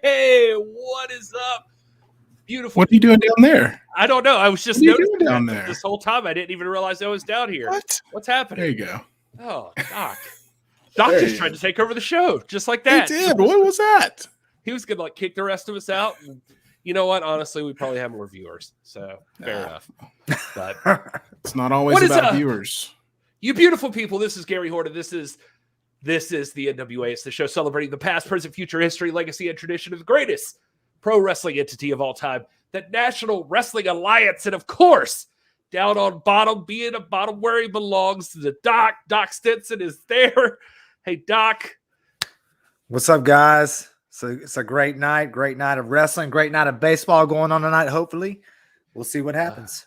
Hey, what is up? Beautiful. What are you doing down there? I don't know. I was just noticing down there this whole time. I didn't even realize I was down here. What's happening? There you go. Oh, Doc. Doc just tried to take over the show, just like that. He did. What was that? He was gonna kick the rest of us out. And you know what? Honestly, we probably have more viewers, so fair enough. But it's not always about viewers. You beautiful people. This is Gary Horne. This is the NWA. It's the show celebrating the past, present, future, history, legacy, and tradition of the greatest pro wrestling entity of all time, the National Wrestling Alliance. And of course, down on bottom, being a bottom where he belongs, to the Doc. Doc Stinson is there. Hey, Doc. What's up, guys? So it's a great night of wrestling, great night of baseball going on tonight. Hopefully, we'll see what happens.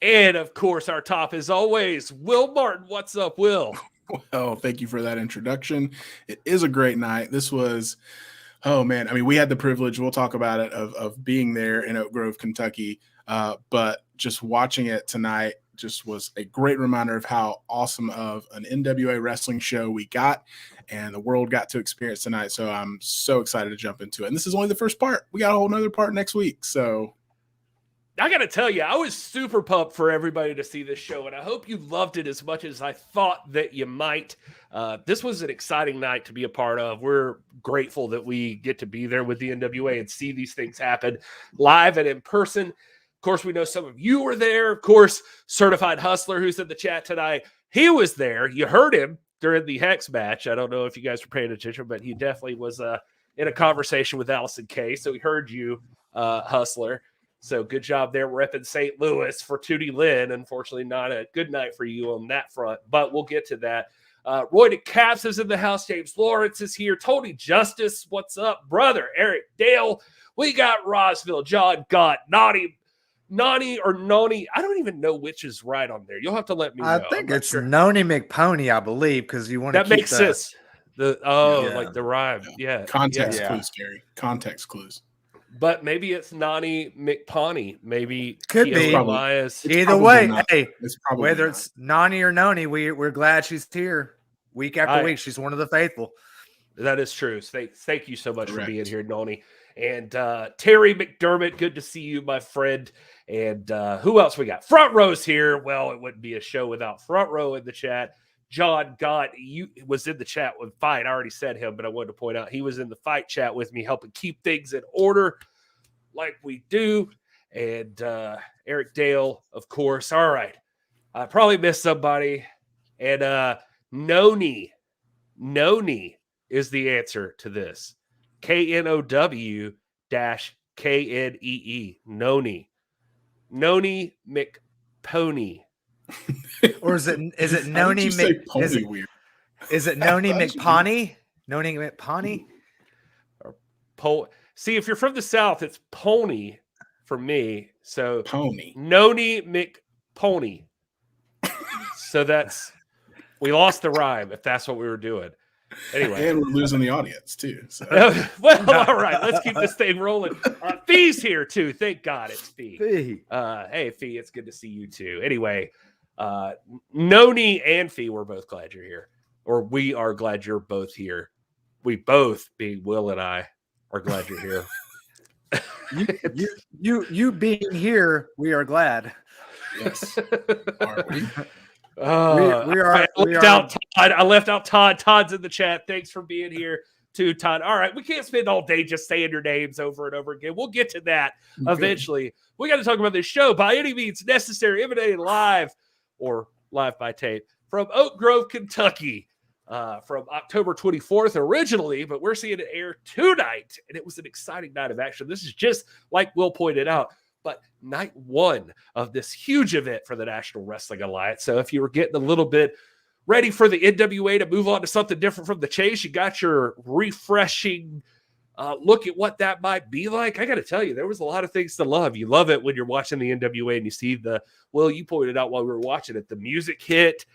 And of course, our top is always Wil Martin. What's up, Will? Well, thank you for that introduction. It is a great night. This was, oh man, I mean, we had the privilege, we'll talk about it, of being there in Oak Grove, Kentucky. But just watching it tonight just was a great reminder of how awesome of an NWA wrestling show we got and the world got to experience tonight. So I'm so excited to jump into it. And this is only the first part. We got a whole nother part next week. So I got to tell you, I was super pumped for everybody to see this show, and I hope you loved it as much as I thought that you might. This was an exciting night to be a part of. We're grateful that we get to be there with the NWA and see these things happen live and in person. Of course, we know some of you were there. Of course, Certified Hustler, who's in the chat tonight, he was there. You heard him during the Hex match. I don't know if you guys were paying attention, but he definitely was in a conversation with Allison Kay, so he heard you, Hustler. So good job there repping St. Louis for Tootie Lynn. Unfortunately, not a good night for you on that front, but we'll get to that. Roy DeCaps is in the house. James Lawrence is here. Tony Justice, what's up, brother? Eric Dale. We got Rosville, John Gott, Nani or Noni. I don't even know which is right on there. You'll have to let me know. I think it's Noni McPony, I believe, because you want to keep that makes sense. Like the rhyme. Yeah. Context clues, Gary. Context clues. But maybe it's Nani McPony. Maybe could be Elias. Either way, not. hey, whether not. It's Nani or Noni, we're glad she's here week after week. She's one of the faithful. That is true. Thank you so much for being here, Noni. And Terry McDermott, good to see you, my friend. And who else we got? Front Row's here. Well, it wouldn't be a show without Front Row in the chat. John Gott, you was in the chat with Fight. I already said him, but I wanted to point out he was in the Fight chat with me, helping keep things in order like we do. And Eric Dale, of course. All right. I probably missed somebody. And Noni is the answer to this. KNOW-KNEE. Noni McPony. Or is it Noni McPony? Is it Noni McPony? Noni McPony? Or See, if you're from the South, it's Pony for me. So Pony. Noni McPony. So we lost the rhyme if that's what we were doing. Anyway. And we're losing the audience too. So. Well, all right. Let's keep this thing rolling. Fee's here too. Thank God it's Fee. Hey, Fee, it's good to see you too. Anyway, Noni and Fee, we're both glad you're here. Or we are glad you're both here. We both, being Will and I, are glad you're here. you being here, we are glad. Yes. Are we? I left out Todd. Todd's in the chat. Thanks for being here too, Todd. All right, we can't spend all day just saying your names over and over again. We'll get to that eventually. We got to talk about this show by any means necessary, emanating live or live by tape from Oak Grove, Kentucky, from October 24th originally, but we're seeing it air tonight, and it was an exciting night of action. This is just like Will pointed out, but night one of this huge event for the National Wrestling Alliance. So if you were getting a little bit ready for the NWA to move on to something different from the chase, you got your refreshing look at what that might be like. I got to tell you, there was a lot of things to love. You love it when you're watching the NWA and you see you pointed out while we were watching it, the music hit.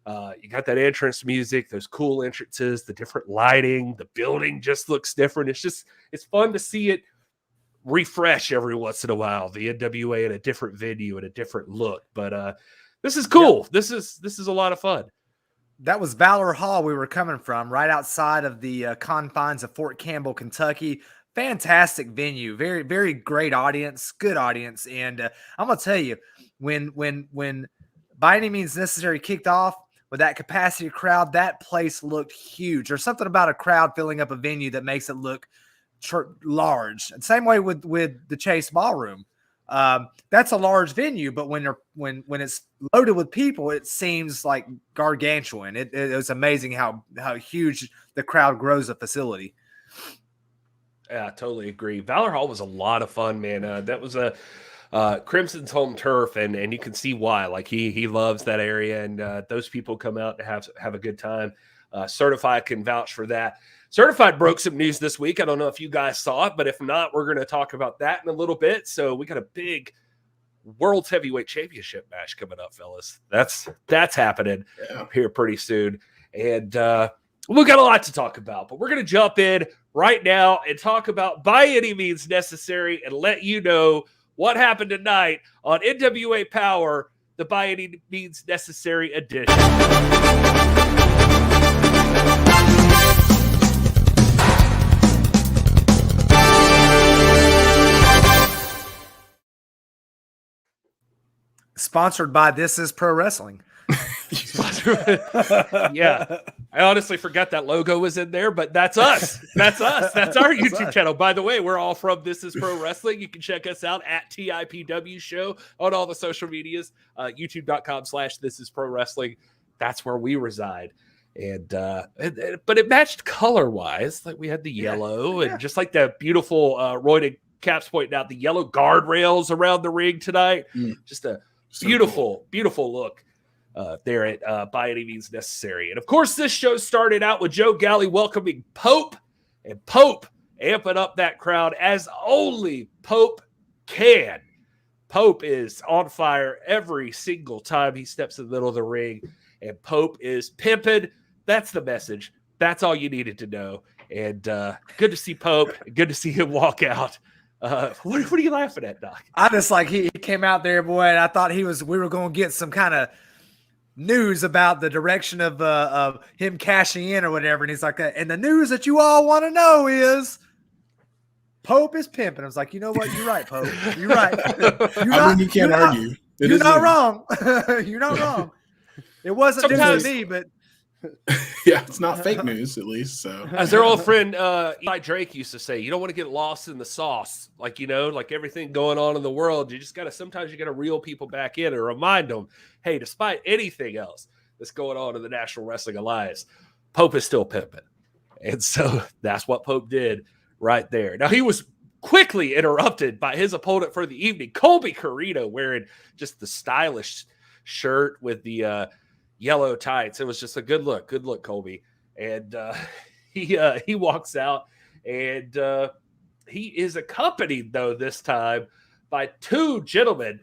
You got that entrance music, those cool entrances, the different lighting, the building just looks different. It's fun to see it refresh every once in a while, the NWA in a different venue and a different look. But this is cool. Yep. This is a lot of fun. that was Valor Hall we were coming from, right outside of the confines of Fort Campbell, Kentucky. Fantastic venue, very, very great audience, good audience. And I'm gonna tell you, when By Any Means Necessary kicked off with that capacity crowd, that place looked huge. There's something about a crowd filling up a venue that makes it look large. And same way with the Chase Ballroom. That's a large venue, but when it's loaded with people, it seems like gargantuan. It was amazing how huge the crowd grows a facility. Yeah, I totally agree. Valor Hall was a lot of fun, man. That was a Crimson's home turf, and you can see why. Like he loves that area, and those people come out to have a good time. Certified can vouch for that. Certified broke some news this week. I don't know if you guys saw it, but if not, we're going to talk about that in a little bit. So we got a big World Heavyweight Championship match coming up, fellas. That's happening here pretty soon, and we got a lot to talk about. But we're going to jump in right now and talk about By Any Means Necessary and let you know what happened tonight on NWA Powerrr, the By Any Means Necessary edition. Sponsored by This Is Pro Wrestling. Yeah, I honestly forgot that logo was in there, but that's us. That's us. That's our YouTube channel. By the way, we're all from This Is Pro Wrestling. You can check us out at TIPW Show on all the social medias, youtube.com/This Is Pro Wrestling. That's where we reside. And but it matched color wise. Like we had the yellow and just like the beautiful Roy Caps pointing out, the yellow guardrails around the ring tonight. Just a beautiful look there at By Any Means Necessary. And of course, this show started out with Joe Galley welcoming Pope, and Pope amping up that crowd as only Pope can. Pope is on fire every single time he steps in the middle of the ring, and Pope is pimping. That's the message. That's all you needed to know. And good to see Pope. Good to see him walk out. What are you laughing at, Doc? I just like he came out there, boy, and I thought we were going to get some kind of news about the direction of him cashing in or whatever. And he's like, and the news that you all want to know is Pope is pimping. I was like, you know what? You're right, Pope. You're right. You can't argue. You're not wrong. You're not wrong. It wasn't news to me, but yeah, it's not fake news, at least. So, as their old friend Eli Drake used to say, you don't want to get lost in the sauce. Like, like everything going on in the world, sometimes you got to reel people back in and remind them, hey, despite anything else that's going on in the National Wrestling Alliance, Pope is still pimping. And so that's what Pope did right there. Now, he was quickly interrupted by his opponent for the evening, Colby Corino, wearing just the stylish shirt with the yellow tights. It was just a good look, Colby. And he walks out, and he is accompanied, though, this time by two gentlemen.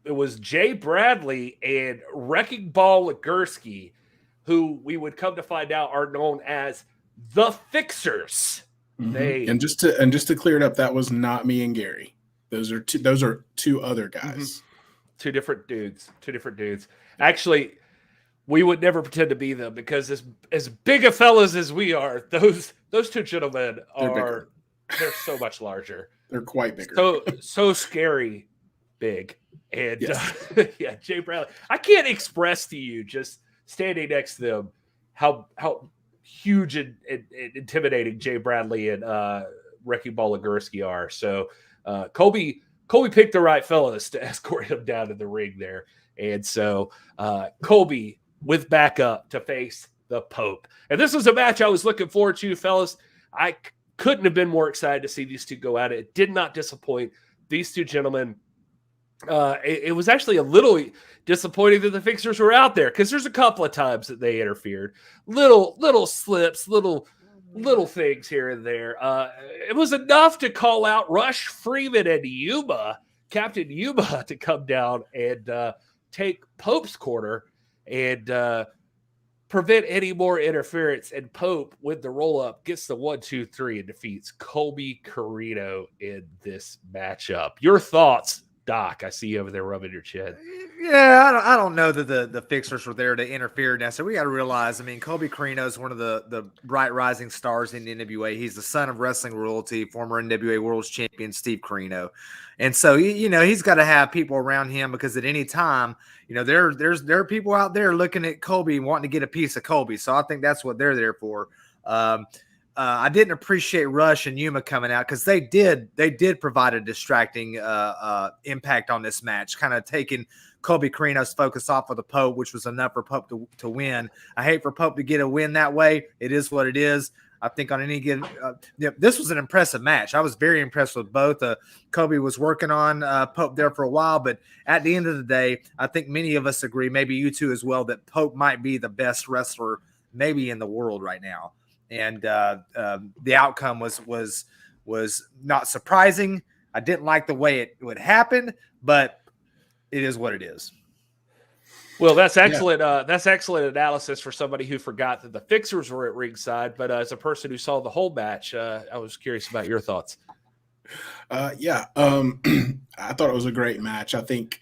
It was Jay Bradley and Wrecking Ball Legursky, who we would come to find out are known as the Fixers. Mm-hmm. And just to clear it up, that was not me and Gary. Those are two other guys. Mm-hmm. Two different dudes. Actually, we would never pretend to be them because as big a fellas as we are, those two gentlemen they're so much larger. They're quite bigger. So scary big. And Jay Bradley. I can't express to you just standing next to them how huge and intimidating Jay Bradley and Wrecking Ball Legursky are. So Colby picked the right fellas to escort him down to the ring there. And so Colby with backup to face the Pope. And this was a match I was looking forward to, fellas. I couldn't have been more excited to see these two go at it. It did not disappoint. These two gentlemen, it was actually a little disappointing that the Fixers were out there because there's a couple of times that they interfered. Little slips, little things here and there. It was enough to call out Rush Freeman and Captain Yuma, to come down and take Pope's corner and prevent any more interference. And Pope, with the roll-up, gets the 1-2-3 and defeats Colby Corino in this matchup. Your thoughts, Doc. I see you over there rubbing your chin. Yeah, I don't know that the fixers were there to interfere necessarily. We got to realize, I mean, Colby Corino is one of the bright rising stars in the NWA. He's the son of wrestling royalty, former NWA World Champion Steve Corino, and so he's got to have people around him because at any time, there are people out there looking at Colby and wanting to get a piece of Colby. So I think that's what they're there for. I didn't appreciate Rush and Yuma coming out because they did provide a distracting impact on this match, kind of taking Colby Corino's focus off of the Pope, which was enough for Pope to win. I hate for Pope to get a win that way. It is what it is. I think on any given, this was an impressive match. I was very impressed with both. Colby was working on Pope there for a while, but at the end of the day, I think many of us agree, maybe you two as well, that Pope might be the best wrestler maybe in the world right now. And the outcome was not surprising. I didn't like the way it would happen, but it is what it is. Well, that's excellent. That's excellent analysis for somebody who forgot that the fixers were at ringside. But as a person who saw the whole match, I was curious about your thoughts. I thought it was a great match. I think,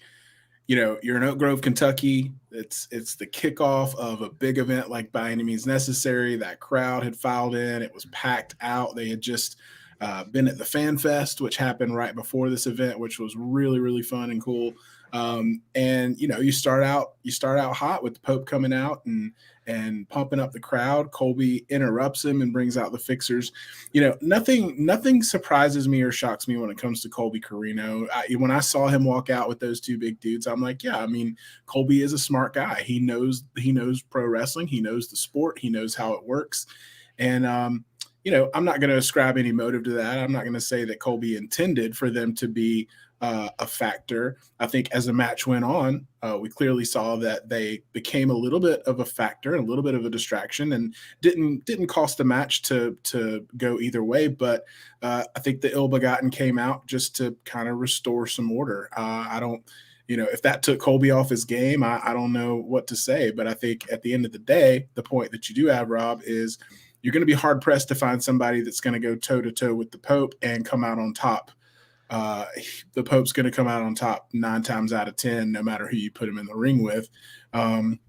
you're in Oak Grove, Kentucky. It's the kickoff of a big event like By Any Means Necessary. That crowd had filed in. It was packed out. They had just been at the Fan Fest, which happened right before this event, which was really, really fun and cool. And you start out hot with the Pope coming out and pumping up the crowd. Colby interrupts him and brings out the fixers. Nothing surprises me or shocks me when it comes to Colby Corino. When I saw him walk out with those two big dudes, I'm like, yeah, I mean, Colby is a smart guy. He knows pro wrestling. He knows the sport. He knows how it works. And, I'm not going to ascribe any motive to that. I'm not going to say that Colby intended for them to be a factor. I think as the match went on, we clearly saw that they became a little bit of a factor and a little bit of a distraction, and didn't cost the match to go either way. But I think the ill-begotten came out just to kind of restore some order. I don't, if that took Colby off his game, I don't know what to say. But I think at the end of the day, the point that you do have, Rob, is you're going to be hard pressed to find somebody that's going to go toe to toe with the Pope and come out on top. The Pope's going to come out on top 9 times out of 10, no matter who you put him in the ring with. And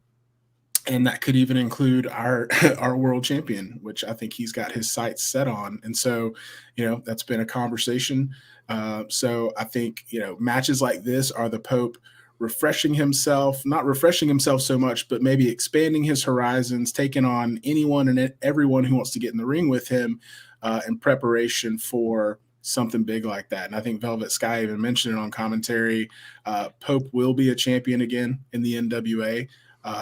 that could even include our world champion, which I think he's got his sights set on. And so, that's been a conversation. So I think, matches like this are the Pope not refreshing himself so much, but maybe expanding his horizons, taking on anyone and everyone who wants to get in the ring with him in preparation for something big like that. And I think Velvet Sky even mentioned it on commentary. Pope will be a champion again in the NWA.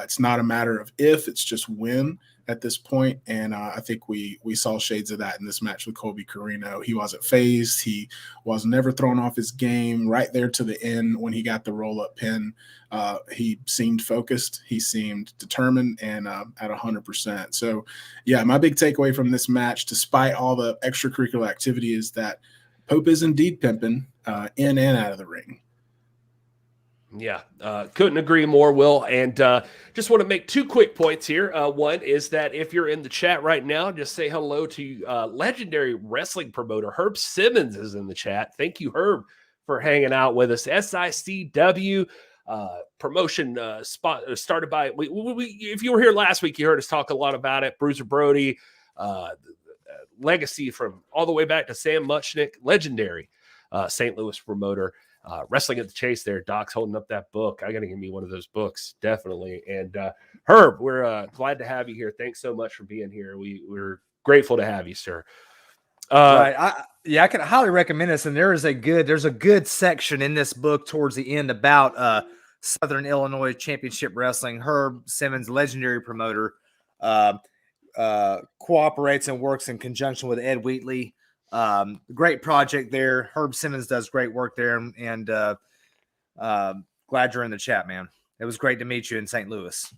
It's not a matter of if, it's just when at this point. And I think we saw shades of that in this match with Colby Corino. He wasn't phased. He was never thrown off his game right there to the end when he got the roll-up pin. He seemed focused. He seemed determined and at 100%. So, yeah, my big takeaway from this match, despite all the extracurricular activity, is that Pope is indeed pimping in and out of the ring. Yeah, couldn't agree more, Will. And just want to make 2 quick points here. One is that if you're in the chat right now, just say hello to legendary wrestling promoter Herb Simmons is in the chat. Thank you, Herb, for hanging out with us. SICW promotion started by, if you were here last week, you heard us talk a lot about it. Bruiser Brody, legacy from all the way back to Sam Muchnick, legendary St. Louis promoter. Wrestling at the Chase there. Doc's holding up that book. I got to give me one of those books, definitely. And Herb, we're glad to have you here. Thanks so much for being here. We're grateful to have you, sir. Right. I can highly recommend this. And there's a good section in this book towards the end about Southern Illinois Championship Wrestling. Herb Simmons, legendary promoter, cooperates and works in conjunction with Ed Wheatley. Great project there. Herb Simmons does great work there, and glad you're in the chat, man. It was great to meet you in St. Louis.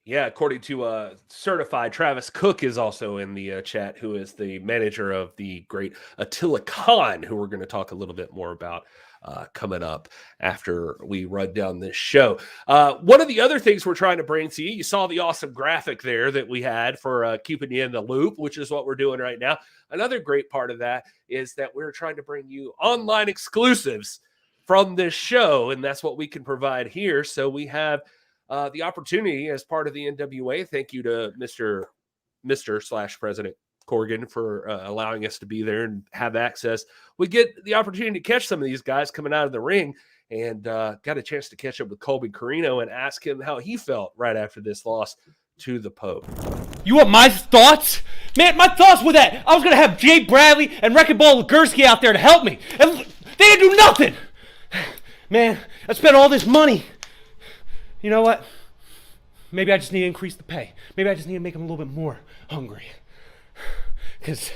Yeah, according to Certified, Travis Cook is also in the chat, who is the manager of the great Attila Khan, who we're going to talk a little bit more about coming up after we run down this show. One of the other things we're trying to bring to you saw the awesome graphic there that we had for keeping you in the loop, which is what we're doing right now. Another great part of that is that we're trying to bring you online exclusives from this show, and that's what we can provide here. So we have the opportunity as part of the NWA. Thank you to Mr./President Corgan for allowing us to be there and have access. We get the opportunity to catch some of these guys coming out of the ring, and got a chance to catch up with Colby Corino and ask him how he felt right after this loss to the Pope. You want my thoughts? Man, my thoughts were that I was going to have Jay Bradley and Wrecking Ball Legursky out there to help me, and they didn't do nothing. Man, I spent all this money. You know what? Maybe I just need to increase the pay. Maybe I just need to make them a little bit more hungry. Because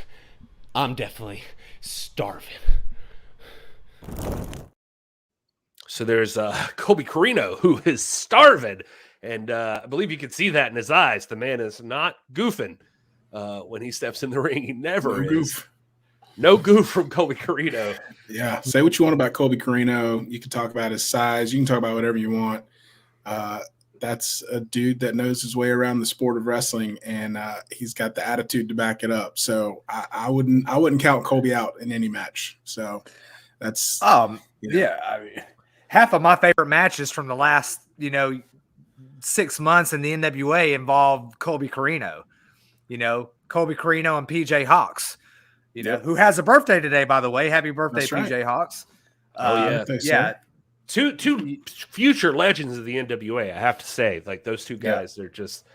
I'm definitely starving. So there's Colby Corino, who is starving. And I believe you can see that in his eyes. The man is not goofing when he steps in the ring. He never is. Goof. No goof from Colby Corino. Yeah. Say what you want about Colby Corino. You can talk about his size. You can talk about whatever you want. That's a dude that knows his way around the sport of wrestling, and he's got the attitude to back it up. So I wouldn't count Colby out in any match. So that's yeah. I mean, half of my favorite matches from the last 6 months in the NWA involved Colby Corino. Colby Corino and PJ Hawks. Who has a birthday today, by the way. Happy birthday, PJ Hawks. Yeah. Two future legends of the NWA, I have to say. Like, those two guys, they're just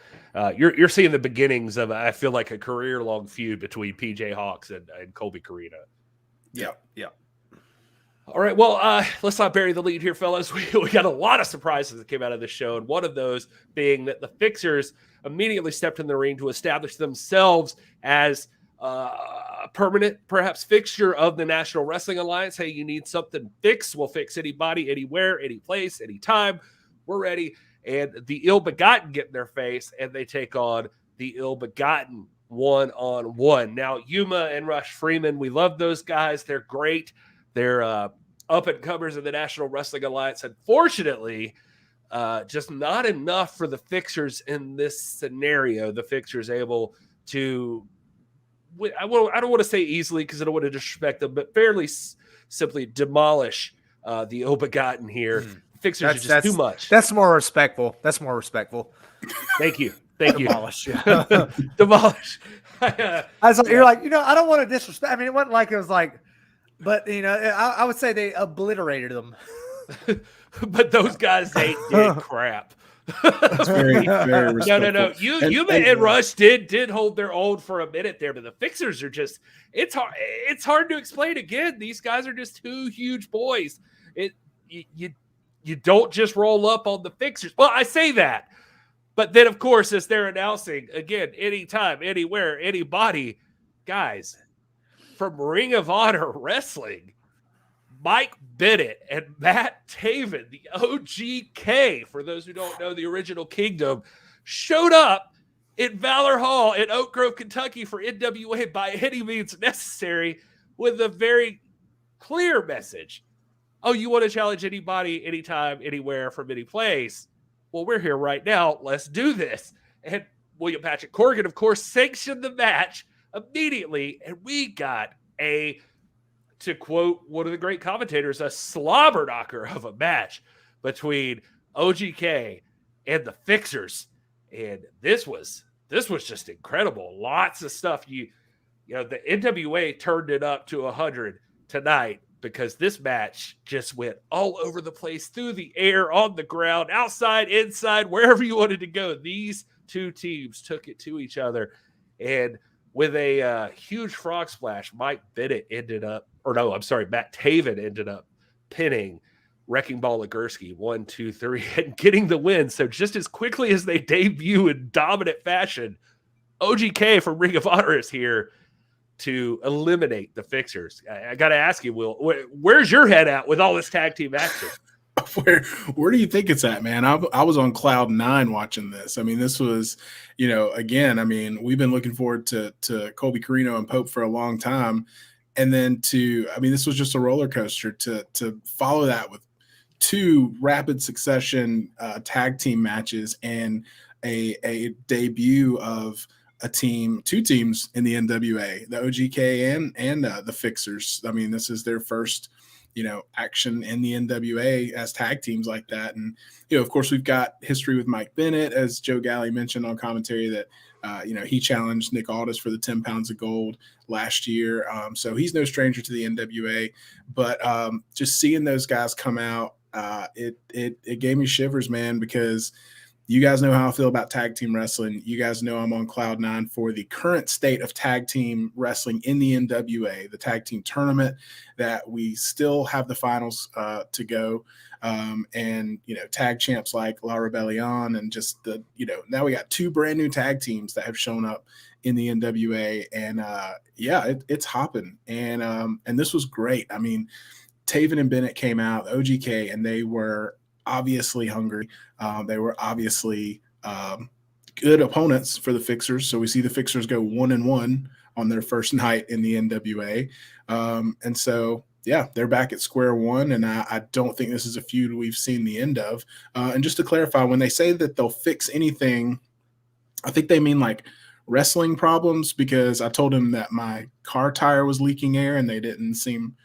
you're seeing the beginnings of, I feel like, a career-long feud between PJ Hawks and Colby Corino. Yeah. All right, well, let's not bury the lead here, fellas. We got a lot of surprises that came out of this show, and one of those being that the Fixers immediately stepped in the ring to establish themselves as a permanent, perhaps, fixture of the National Wrestling Alliance. Hey, you need something fixed? We'll fix anybody, anywhere, any place, anytime. We're ready. And the Ill-Begotten get in their face, and they take on the Ill-Begotten one-on-one. Now, Yuma and Rush Freeman, we love those guys. They're great. They're up-and-comers in the National Wrestling Alliance. Unfortunately, just not enough for the Fixers in this scenario. The Fixers able to, I don't want to say easily because I don't want to disrespect them, but fairly simply demolish the Ill-Begotten here. Fixers are just too much. That's more respectful. Thank you. Demolish. Demolish. You're like, I don't want to disrespect. I mean, it wasn't like it was like, but I would say they obliterated them. But those guys, they did crap. That's very, very respectful. No. Yuma and Rush did hold their own for a minute there, but the Fixers are just, it's hard to explain again. These guys are just two huge boys. You don't just roll up on the Fixers. Well, I say that, but then of course, as they're announcing again, anytime, anywhere, anybody, guys, from Ring of Honor Wrestling, Mike Bennett and Matt Taven, the OGK, for those who don't know, the original Kingdom, showed up in Valor Hall in Oak Grove, Kentucky for NWA by any means necessary with a very clear message. Oh, you want to challenge anybody, anytime, anywhere, from any place? Well, we're here right now. Let's do this. And William Patrick Corgan, of course, sanctioned the match immediately, and we got to quote one of the great commentators, a slobber knocker of a match between OGK and the Fixers. And this was just incredible. Lots of stuff. The NWA turned it up to 100 tonight because this match just went all over the place, through the air, on the ground, outside, inside, wherever you wanted to go. These two teams took it to each other. And with a huge frog splash, Matt Taven ended up pinning Wrecking Ball Legursky 1, 2, 3 and getting the win. So just as quickly as they debut in dominant fashion, OGK from Ring of Honor is here to eliminate the Fixers. I got to ask you, Will, where's your head at with all this tag team action? Where do you think it's at, man? I was on cloud 9 watching this. I mean, this was, again, I mean, we've been looking forward to Colby Corino and Pope for a long time. And then this was just a roller coaster to follow that with 2 rapid succession tag team matches and a debut of 2 teams in the NWA, the OGK and the Fixers. I mean, this is their first action in the NWA as tag teams like that. And, of course, we've got history with Mike Bennett, as Joe Galley mentioned on commentary, that, he challenged Nick Aldis for the 10 pounds of gold last year. So he's no stranger to the NWA. But just seeing those guys come out, it gave me shivers, man, because you guys know how I feel about tag team wrestling. You guys know I'm on cloud nine for the current state of tag team wrestling in the NWA, the tag team tournament, that we still have the finals to go. And, tag champs like La Rebellion, and just now we got 2 brand new tag teams that have shown up in the NWA. And it's hopping. And this was great. I mean, Taven and Bennett came out, OGK, and they were obviously hungry. They were obviously good opponents for the Fixers. So we see the Fixers go 1-1 on their first night in the NWA. And so, they're back at square one. And I don't think this is a feud we've seen the end of. And just to clarify, when they say that they'll fix anything, I think they mean like wrestling problems, because I told them that my car tire was leaking air and they didn't seem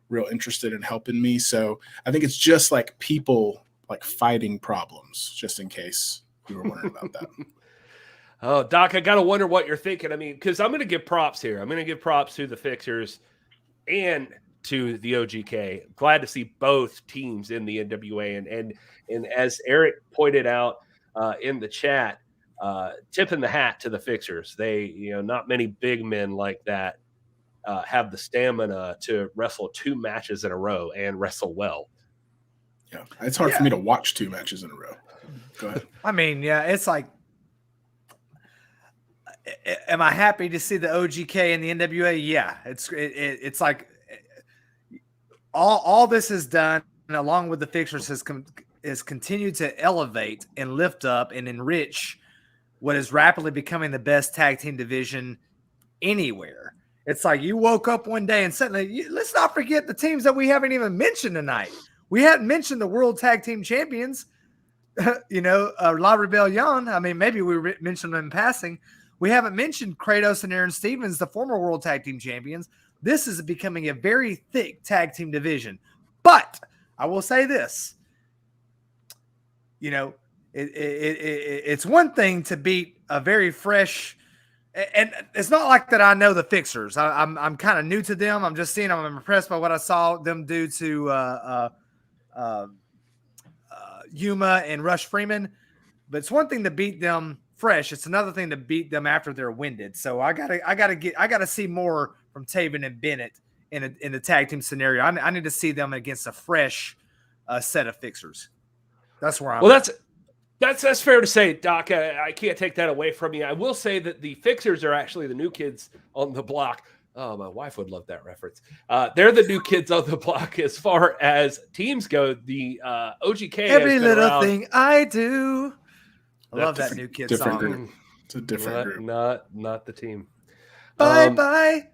real interested in helping me. So I think it's just like people like fighting problems, just in case you were wondering about that. Oh, Doc, I got to wonder what you're thinking. I mean, because I'm going to give props here. I'm going to give props to the Fixers and to the OGK. Glad to see both teams in the NWA. And as Eric pointed out in the chat, tipping the hat to the Fixers. They, not many big men like that have the stamina to wrestle 2 matches in a row and wrestle well. Yeah, it's hard for me to watch 2 matches in a row. Go ahead. I mean, it's like, am I happy to see the OGK and the NWA? Yeah, it's like all this has done, and along with the Fixers, has continued to elevate and lift up and enrich what is rapidly becoming the best tag team division anywhere. It's like you woke up one day and suddenly, let's not forget the teams that we haven't even mentioned tonight. We hadn't mentioned the World Tag Team Champions, La Rebellion. I mean, maybe we mentioned them in passing. We haven't mentioned Kratos and Aaron Stevens, the former World Tag Team Champions. This is becoming a very thick tag team division. But I will say this, it's one thing to beat a very fresh, and it's not like that I know the Fixers. I'm kind of new to them. I'm just seeing them. I'm impressed by what I saw them do to Yuma and Rush Freeman. But it's one thing to beat them fresh. It's another thing to beat them after they're winded. So I gotta see more from Taven and Bennett in the tag team scenario. I need to see them against a fresh set of Fixers. That's where I'm. Well, that's fair to say, Doc. I can't take that away from you. I will say that the Fixers are actually the new kids on the block. Oh, my wife would love that reference. They're the new kids on the block as far as teams go. The OGK. Every little thing I do. I love that new kid song. Group. It's a different group. Not the team. Bye.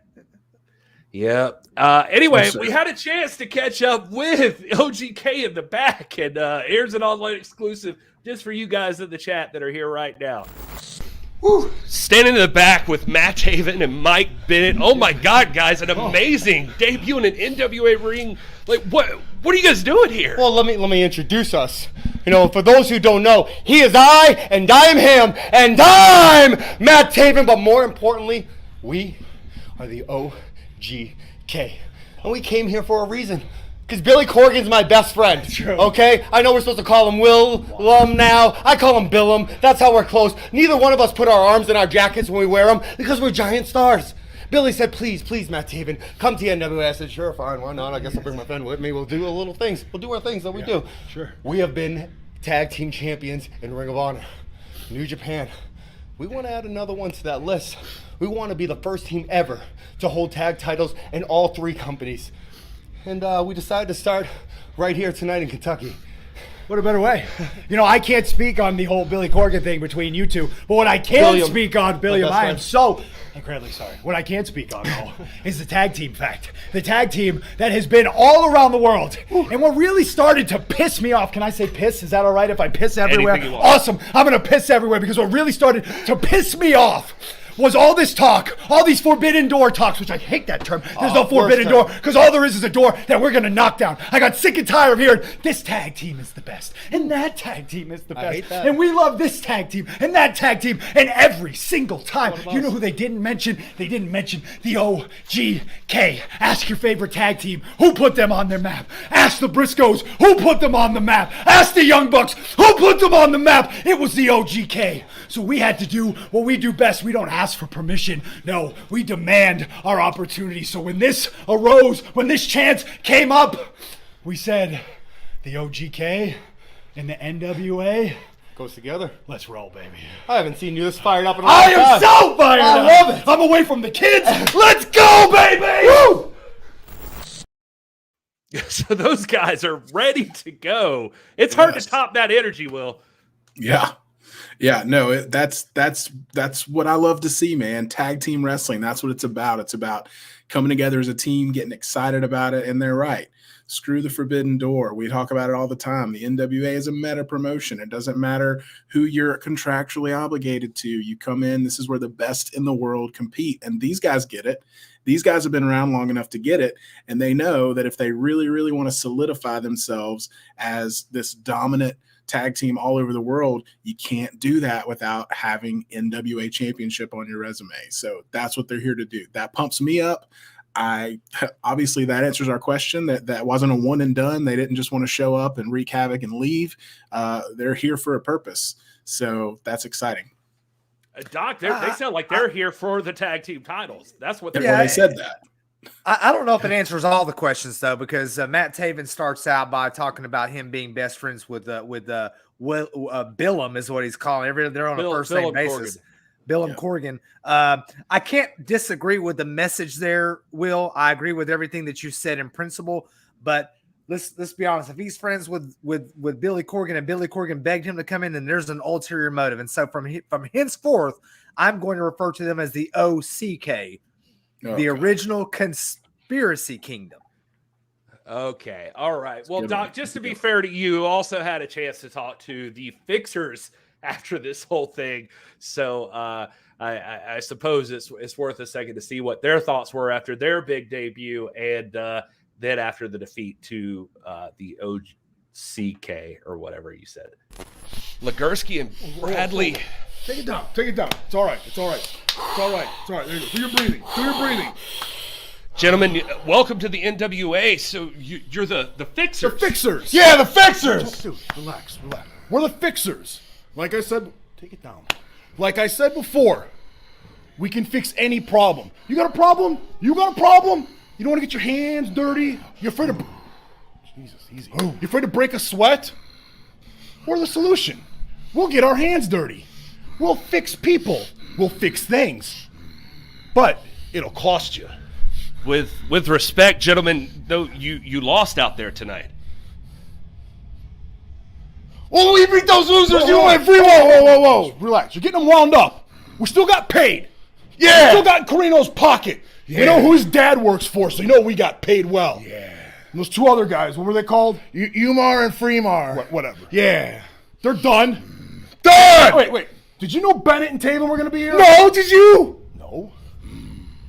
Yeah. Anyway, we had a chance to catch up with OGK in the back, and here's an online exclusive just for you guys in the chat that are here right now. Woo. Standing in the back with Matt Taven and Mike Bennett. Oh my God, guys, an amazing debut in an NWA ring. Like, what are you guys doing here? Well, let me introduce us. For those who don't know, he is I, and I am him, and I'm Matt Taven. But more importantly, we are the OGK, and we came here for a reason. Because Billy Corgan's my best friend, okay? I know we're supposed to call him Wil now. I call him Billum. That's how we're close. Neither one of us put our arms in our jackets when we wear them because we're giant stars. Billy said, please, Matt Taven, come to NWA. I said, sure, fine, why not? I guess I'll bring my friend with me. We'll do a little things. We'll do our things that we do. Sure. We have been tag team champions in Ring of Honor, New Japan. We want to add another one to that list. We want to be the first team ever to hold tag titles in all 3 companies. And we decided to start right here tonight in Kentucky. What a better way. I can't speak on the whole Billy Corgan thing between you two, but what I can speak on, Billiam, I am so incredibly sorry. What I can speak on, though, is the tag team fact. The tag team that has been all around the world. And what really started to piss me off, can I say piss? Is that all right if I piss everywhere? Awesome. I'm going to piss everywhere because what really started to piss me off was all this talk, all these forbidden door talks, which I hate that term. There's no forbidden door because all there is a door that we're going to knock down. I got sick and tired of hearing this tag team is the best and that tag team is the best. And we love this tag team and that tag team. And every single time, you know who they didn't mention? They didn't mention the OGK. Ask your favorite tag team who put them on their map. Ask the Briscoes who put them on the map. Ask the Young Bucks who put them on the map. It was the OGK. So we had to do what we do best. We don't ask for permission. No, we demand our opportunity. So when this arose, when this chance came up, we said, the OGK and the NWA goes together. Let's roll, baby. I haven't seen you this fired up in a long I time. am so fired up. I love it. I'm away from the kids. Let's go, baby. Woo! So those guys are ready to go. It's hard to top that energy, Will. Yeah, no, that's what I love to see, man. Tag team wrestling, that's what it's about. It's about coming together as a team, getting excited about it, and they're right. Screw the forbidden door. We talk about it all the time. The NWA is a meta promotion. It doesn't matter who you're contractually obligated to. You come in, this is where the best in the world compete, and these guys get it. These guys have been around long enough to get it, and they know that if they really, really want to solidify themselves as this dominant tag team all over the world, you can't do that without having NWA championship on your resume. So that's what they're here to do. That pumps me up. Obviously that answers our question. That wasn't a one and done. They didn't just want to show up and wreak havoc and leave. They're here for a purpose. So that's exciting. Doc, they sound like they're here for the tag team titles. That's what they're Well, they said that. I don't know if it answers all the questions though, because Matt Taven starts out by talking about him being best friends with Billum is what he's calling. They're on a first name basis. Billum Corgan. I can't disagree with the message there, Will. I agree with everything that you said in principle, but let's be honest. If he's friends with Billy Corgan and Billy Corgan begged him to come in, then there's an ulterior motive. And so from henceforth, I'm going to refer to them as the OCK. The original Conspiracy Kingdom. Okay. All right. Well, Doc, just to be fair to you, also had a chance to talk to the Fixers after this whole thing. So I suppose it's worth a second to see what their thoughts were after their big debut and then after the defeat to the OCK or whatever you said. Ligursky and Bradley. Take it down. Take it down. It's all right. It's all right. It's all right. It's all right. There you go. Do your breathing. Do your breathing. Gentlemen, welcome to the NWA. So you're the Fixers. The Fixers. Yeah, the Fixers. Dude, relax. We're the Fixers. Like I said, take it down. Like I said before, we can fix any problem. You got a problem? You got a problem? You don't want to get your hands dirty? You're afraid of... Jesus, easy. You're afraid to break a sweat? We're the solution. We'll get our hands dirty. We'll fix people. We'll fix things. But it'll cost you. With respect, gentlemen, though you lost out there tonight. Oh, we beat those losers. You went free. Whoa. Relax. You're getting them wound up. We still got paid. Yeah. We still got in Corino's pocket. Yeah. We know who his dad works for, so you know we got paid well. Yeah. And those two other guys, what were they called? Umar and Fremar. Whatever. Yeah. They're done. Done! Wait. Did you know Bennett and Taven were going to be here? No, did you? No.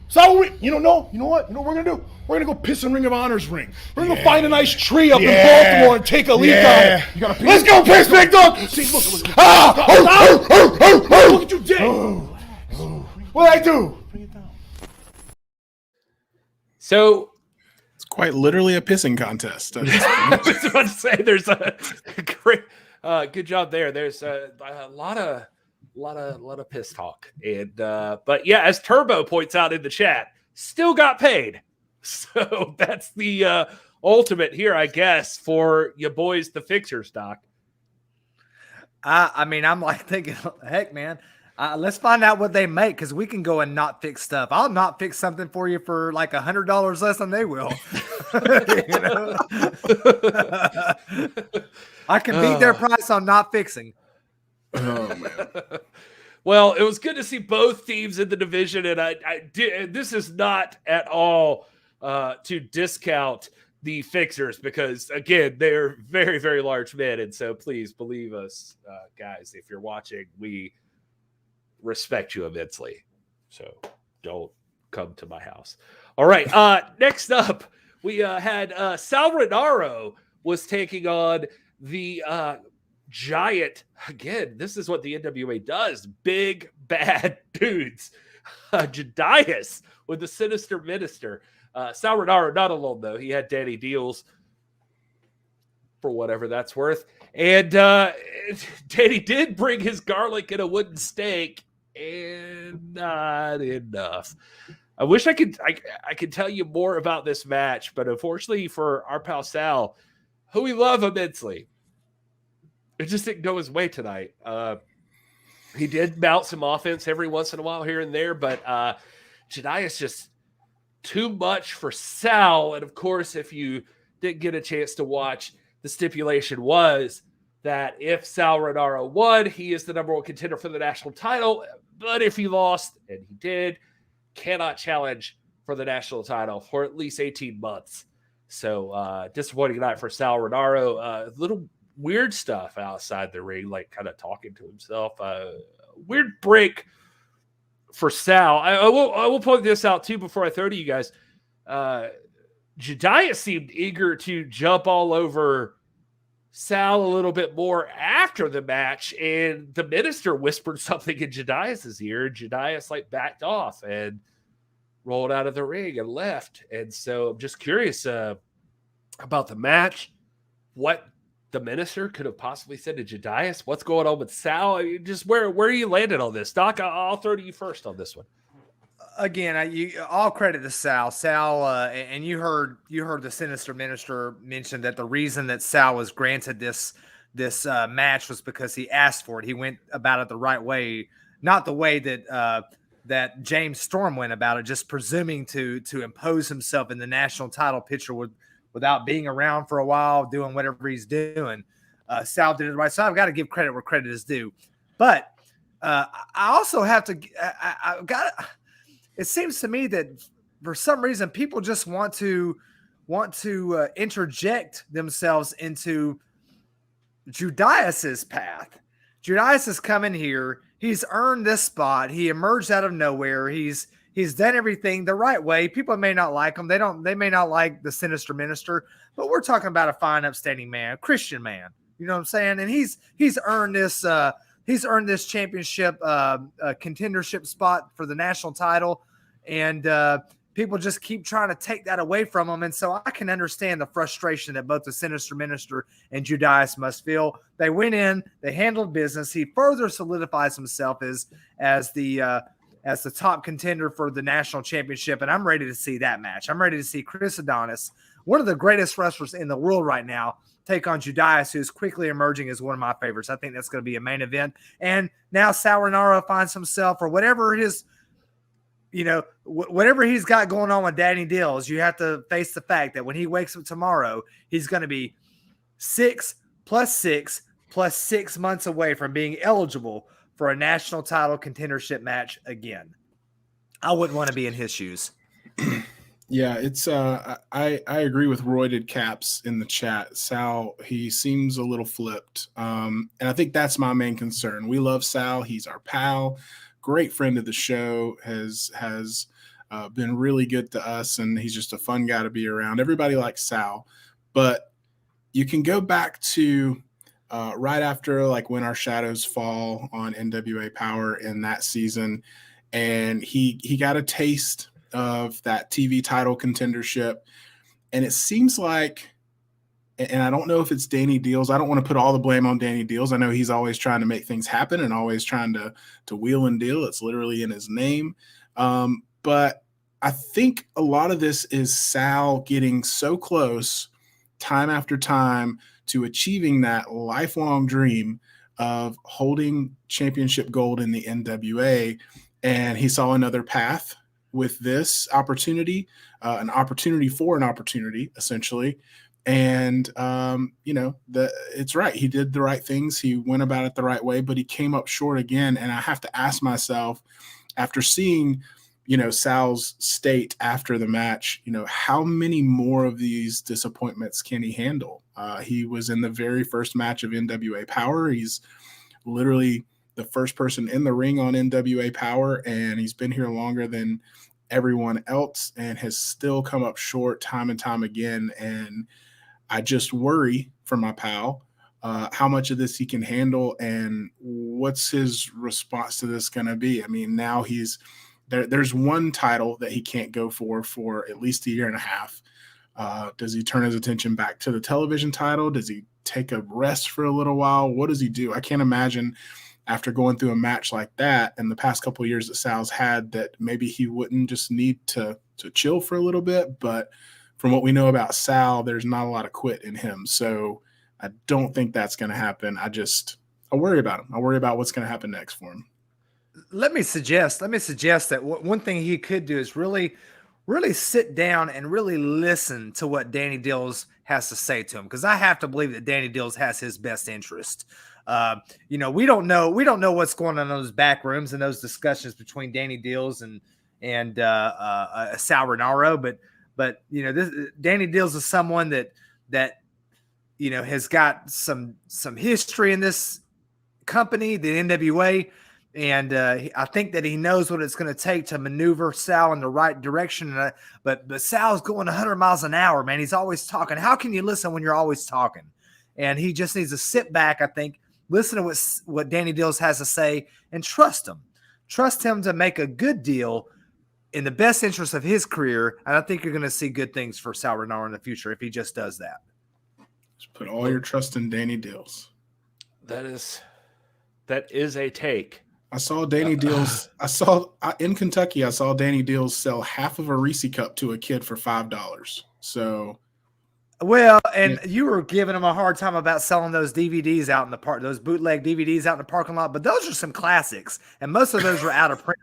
So you don't know? You know what? You know what we're going to do? We're going to go piss in Ring of Honor's ring. We're going to go find a nice tree up in Baltimore and take a leak on it. You got to piss? Let's go piss, big dog! See, look. Look at you did. What'd I do? Bring it down. So... It's quite literally a pissing contest. I was about to say there's a great good job there. There's a lot of piss talk. And but yeah, as Turbo points out in the chat, still got paid. So that's the ultimate here, I guess, for you boys, the Fixers, Doc. I mean, I'm like thinking, heck, man, let's find out what they make because we can go and not fix stuff. I'll not fix something for you for like $100 less than they will. You know? I can beat their price on not fixing. Oh, man. Well, it was good to see both teams in the division, and this is not at all to discount the Fixers because, again, they're very, very large men, and so please believe us, guys. If you're watching, we respect you immensely. So don't come to my house. All right. Next up, we had Sal Rinauro was taking on the giant. Again, this is what the NWA does. Big, bad dudes. Jedias with the Sinister Minister. Sal Rinauro not alone, though. He had Danny Deals for whatever that's worth. And Danny did bring his garlic and a wooden stake, and not enough. I wish I could tell you more about this match, but unfortunately for our pal Sal, who we love immensely, it just didn't go his way tonight. He did mount some offense every once in a while here and there, but Jedias just too much for Sal. And of course, if you didn't get a chance to watch, the stipulation was that if Sal Rinauro won, he is the number one contender for the national title. But if he lost, and he did, cannot challenge for the national title for at least 18 months. So disappointing night for Sal Rinauro. Little weird stuff outside the ring, like kind of talking to himself. Weird break for Sal. I will point this out too before I throw to you guys. Jedias seemed eager to jump all over Sal a little bit more after the match, and the minister whispered something in Jedias' ear, and Jedias backed off and rolled out of the ring and left. And so I'm just curious about the match, what the minister could have possibly said to Jedias. What's going on with Sal? I mean, just where are you landed on this, Doc? I'll throw to you first on this one. Again, all credit to Sal. Sal, and you heard the Sinister Minister mention that the reason that Sal was granted this match was because he asked for it. He went about it the right way, not the way that James Storm went about it, just presuming to impose himself in the national title picture without being around for a while, doing whatever he's doing. Sal did it right. So I've got to give credit where credit is due. But I also have to it seems to me that for some reason people just want to interject themselves into Jedias's path. Jedias is coming here. He's earned this spot. He emerged out of nowhere. He's done everything the right way. People may not like him. They may not like the Sinister Minister, but we're talking about a fine, upstanding man, a Christian man. You know what I'm saying? And he's earned this championship contendership spot for the national title, and people just keep trying to take that away from him. And so I can understand the frustration that both the Sinister Minister and Jedias must feel. They went in, they handled business. He further solidifies himself as the top contender for the national championship, and I'm ready to see that match. I'm ready to see Chris Adonis, one of the greatest wrestlers in the world right now, take on Jedias, who's quickly emerging as one of my favorites. I think that's going to be a main event. And now Sal Rinauro finds himself, or whatever it is, whatever he's got going on with Danny Dills, you have to face the fact that when he wakes up tomorrow, he's going to be 6 + 6 + 6 months away from being eligible for a national title contendership match again. I wouldn't want to be in his shoes. Yeah, it's I agree with Royded Caps in the chat. Sal, he seems a little flipped. And I think that's my main concern. We love Sal. He's our pal, great friend of the show, has been really good to us, and he's just a fun guy to be around. Everybody likes Sal, but you can go back to right after When Our Shadows Fall on NWA Powerrr in that season, and he got a taste of that TV title contendership, and it seems like, and I don't know if it's Danny Deals. I don't want to put all the blame on Danny Deals. I know he's always trying to make things happen and always trying to wheel and deal. It's literally in his name. But I think a lot of this is Sal getting so close time after time to achieving that lifelong dream of holding championship gold in the NWA. And he saw another path with this opportunity, an opportunity for an opportunity, essentially. And, it's right. He did the right things. He went about it the right way, but he came up short again. And I have to ask myself, after seeing, Sal's state after the match, how many more of these disappointments can he handle? He was in the very first match of NWA Powerrr. He's literally the first person in the ring on NWA Powerrr, and he's been here longer than everyone else and has still come up short time and time again. And I just worry for my pal how much of this he can handle and what's his response to this going to be. I mean, now he's there's one title that he can't go for at least a year and a half. Does he turn his attention back to the television title? Does he take a rest for a little while? What does he do? I can't imagine after going through a match like that and the past couple of years that Sal's had that maybe he wouldn't just need to chill for a little bit. But from what we know about Sal, there's not a lot of quit in him. So I don't think that's going to happen. I worry about him. I worry about what's going to happen next for him. Let me suggest that one thing he could do is really sit down and really listen to what Danny Dills has to say to him. Cause I have to believe that Danny Dills has his best interest. We don't know what's going on in those back rooms and those discussions between Danny Dills and Sal Rinauro, but Danny Dills is someone that has got some history in this company, the NWA, and I think that he knows what it's going to take to maneuver Sal in the right direction. But Sal's going 100 miles an hour, man. He's always talking. How can you listen when you're always talking? And he just needs to sit back, I think, listen to what Danny Dills has to say, and trust him. Trust him to make a good deal in the best interest of his career. And I think you're going to see good things for Sal Rinauro in the future if he just does that. Just put all your trust in Danny Dills. That is a take. I saw Danny Dills. In Kentucky, I saw Danny Dills sell half of a Reese cup to a kid for $5. So, well, and you were giving him a hard time about selling those DVDs out in the park, those bootleg DVDs out in the parking lot. But those are some classics, and most of those were out of print.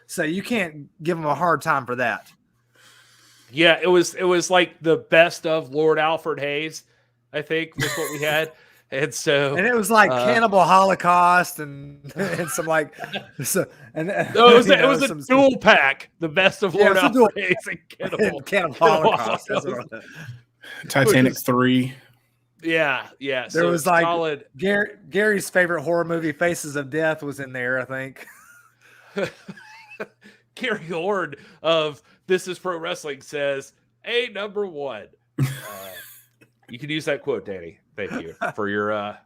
So you can't give him a hard time for that. Yeah, it was like the best of Lord Alfred Hayes, I think, was what we had. And it was like Cannibal Holocaust and some like it was a dual pack, the best of Lord Alfred Hayes and Cannibal Holocaust. Titanic 3. Yeah. There was like solid. Gary's favorite horror movie, Faces of Death, was in there, I think. Gary Horne of This Is Pro Wrestling says, "A number one." You can use that quote, Danny. Thank you for your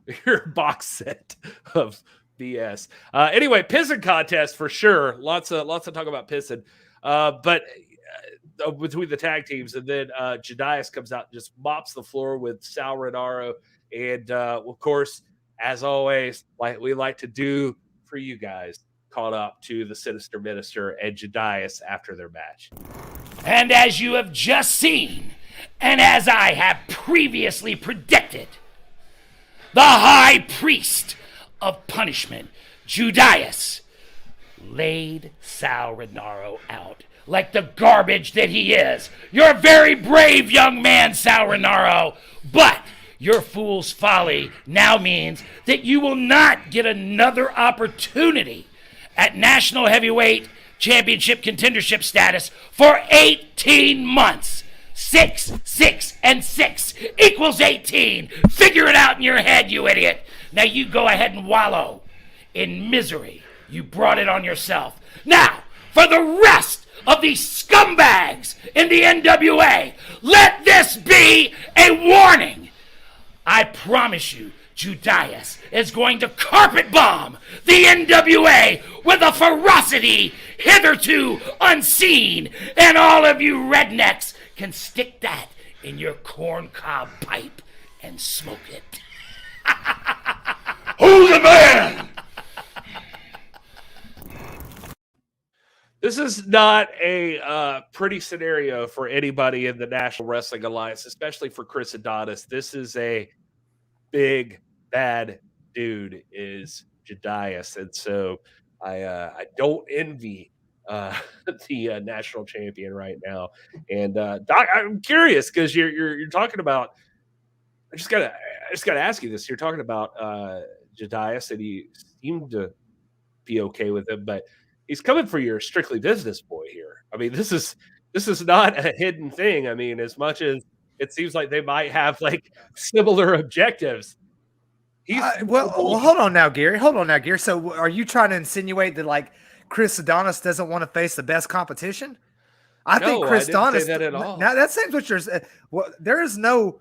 box set of BS. Anyway, pissing contest for sure. Lots of talk about pissing. But between the tag teams, and then Jedias comes out and just mops the floor with Sal Rinauro, and of course, as always, like we like to do for you guys, caught up to the Sinister Minister and Jedias after their match. And as you have just seen, and as I have previously predicted, the high priest of punishment, Jedias, laid Sal Rinauro out like the garbage that he is. You're a very brave young man, Sal Rinauro, but your fool's folly now means that you will not get another opportunity at National Heavyweight Championship contendership status for 18 months. 6, 6, and 6 equals 18. Figure it out in your head, you idiot. Now you go ahead and wallow in misery. You brought it on yourself. Now, for the rest of these scumbags in the NWA, let this be a warning. I promise you, Jedias is going to carpet bomb the NWA with a ferocity hitherto unseen, and all of you rednecks can stick that in your corncob pipe and smoke it. Who's the man? This is not a pretty scenario for anybody in the National Wrestling Alliance, especially for Chris Adonis. This is a big, bad dude, is Jedias. And so I don't envy the national champion right now. And Doc, I'm curious because you're talking about. I just gotta ask you this. You're talking about Jedias, and you seem to be okay with him, but he's coming for your strictly business boy here. I mean, this is not a hidden thing. I mean, as much as it seems like they might have like similar objectives, Well, hold on now, Gary. Hold on now, Gary. So are you trying to insinuate that like Chris Adonis doesn't want to face the best competition? I think Chris Adonis. Say that at all. Now that seems what you're saying. Well, there is no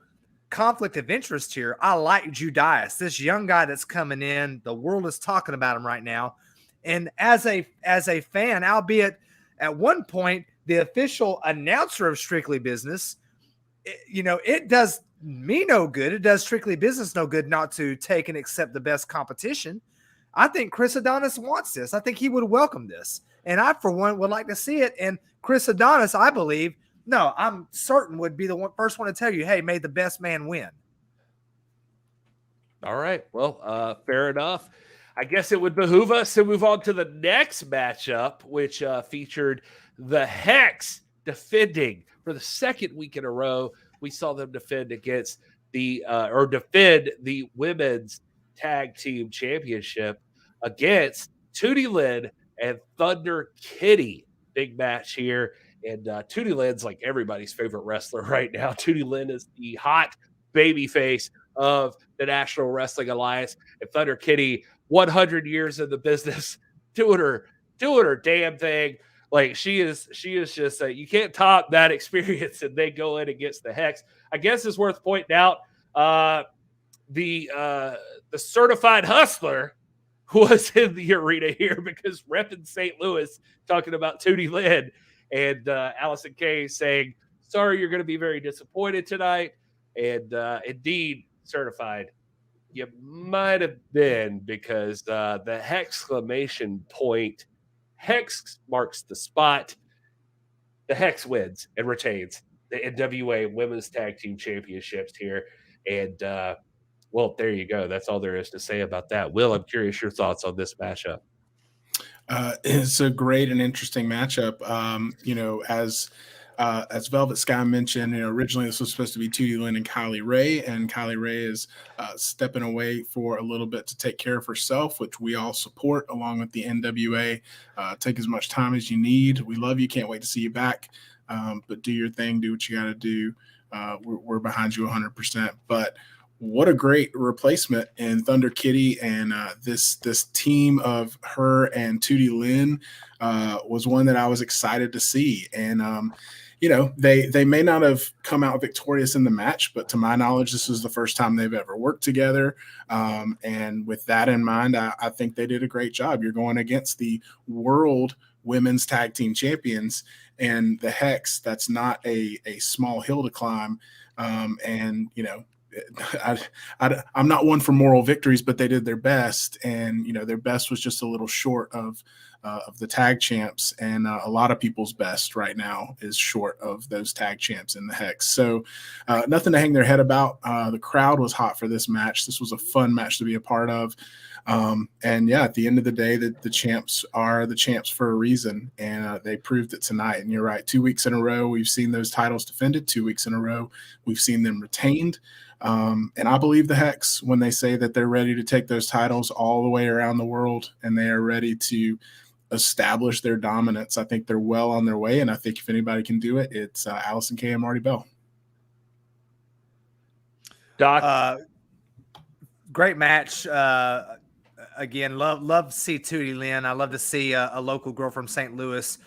conflict of interest here. I like Judias, this young guy that's coming in. The world is talking about him right now. And as a fan, albeit at one point the official announcer of Strictly Business, it does me no good. It does Strictly Business no good not to take and accept the best competition. I think Chris Adonis wants this. I think he would welcome this. And I, for one, would like to see it. And Chris Adonis, I believe, no, I'm certain would be the first one to tell you, hey, may the best man win. All right. Well, fair enough. I guess it would behoove us to move on to the next matchup, which featured the Hex defending for the second week in a row. We saw them defend against defend the women's tag team championship against Tootie Lynn and Thunderkitty. Big match here. And Tootie Lynn's like everybody's favorite wrestler right now. Tootie Lynn is the hot baby face of the National Wrestling Alliance. And Thunderkitty, 100 years in the business, doing her damn thing. Like she is just you can't top that experience, and they go in against the Hex. I guess it's worth pointing out the certified hustler was in the arena here because repping St. Louis talking about Tootie Lynn and Allison Kay saying, sorry, you're going to be very disappointed tonight. And indeed, certified, you might have been because the exclamation point, Hex marks the spot. The Hex wins and retains the NWA Women's Tag Team Championships here. And, well, there you go. That's all there is to say about that. Will, I'm curious your thoughts on this matchup. It's a great and interesting matchup. As Velvet Sky mentioned, originally this was supposed to be Tootie Lynn and Kylie Ray, and Kylie Ray is stepping away for a little bit to take care of herself, which we all support along with the NWA. Take as much time as you need. We love you. Can't wait to see you back. But do your thing. Do what you got to do. We're behind you 100%. But what a great replacement in Thunderkitty, and this team of her and Tootie Lynn was one that I was excited to see. And they may not have come out victorious in the match, but to my knowledge, this was the first time they've ever worked together. And with that in mind, I think they did a great job. You're going against the world women's tag team champions and the Hex. That's not a small hill to climb. I'm not one for moral victories, but they did their best, and their best was just a little short of the tag champs, and a lot of people's best right now is short of those tag champs in the Hex. So nothing to hang their head about. The crowd was hot for this match. This was a fun match to be a part of. And yeah, at the end of the day, the champs are the champs for a reason, and they proved it tonight. And you're right, 2 weeks in a row we've seen those titles defended. 2 weeks in a row we've seen them retained. And I believe the Hex when they say that they're ready to take those titles all the way around the world, and they are ready to establish their dominance. I think they're well on their way, and I think if anybody can do it, it's Allison Kay and Marty Bell. Doc, great match. Again, love to see Tootie Lynn. I love to see a local girl from St. Louis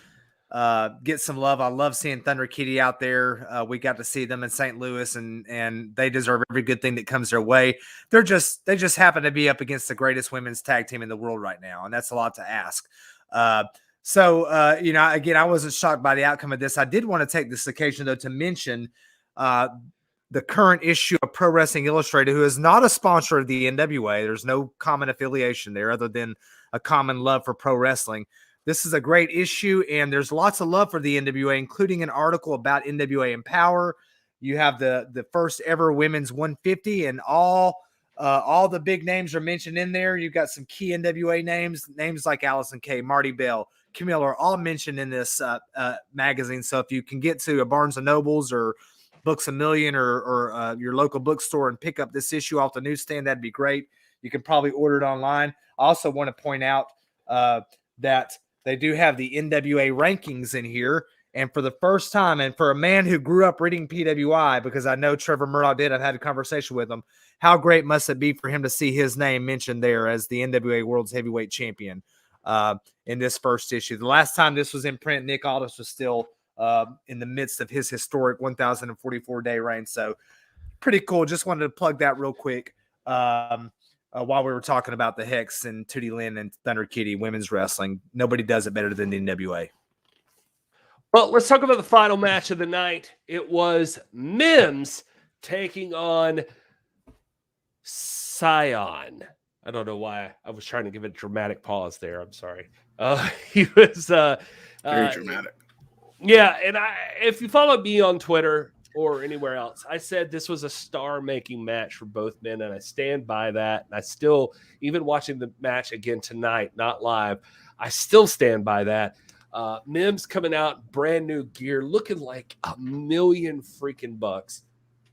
get some love. I love seeing Thunderkitty out there. We got to see them in St. Louis, and they deserve every good thing that comes their way. They just happen to be up against the greatest women's tag team in the world right now, and that's a lot to ask. Again, I wasn't shocked by the outcome of this. I did want to take this occasion, though, to mention the current issue of Pro Wrestling Illustrated, who is not a sponsor of the NWA. There's no common affiliation there other than a common love for pro wrestling. This is a great issue, and there's lots of love for the NWA, including an article about NWA and Powerrr. You have the first ever women's 150, and all the big names are mentioned in there. You've got some key NWA names like Allison Kay, Marty Bell, Camille are all mentioned in this magazine. So if you can get to a Barnes & Nobles or Books A Million or your local bookstore and pick up this issue off the newsstand, that'd be great. You can probably order it online. I also want to point out that they do have the NWA rankings in here, And for the first time, and for a man who grew up reading PWI, because I know Trevor Murdoch did, I've had a conversation with him, how great must it be for him to see his name mentioned there as the NWA World's Heavyweight Champion in this first issue. The last time this was in print, Nick Aldis was still in the midst of his historic 1,044-day reign. So pretty cool. Just wanted to plug that real quick while we were talking about the Hex and Tootie Lynn and Thunderkitty women's wrestling. Nobody does it better than the NWA. Well, let's talk about the final match of the night. It was Mims taking on Cyon. I don't know why I was trying to give a dramatic pause there. I'm sorry. He was Very dramatic. Yeah, and if you follow me on Twitter or anywhere else, I said this was a star-making match for both men, and I stand by that. And I still, even watching the match again tonight, not live, I still stand by that. Mims coming out brand new gear, looking like $1 million freaking bucks,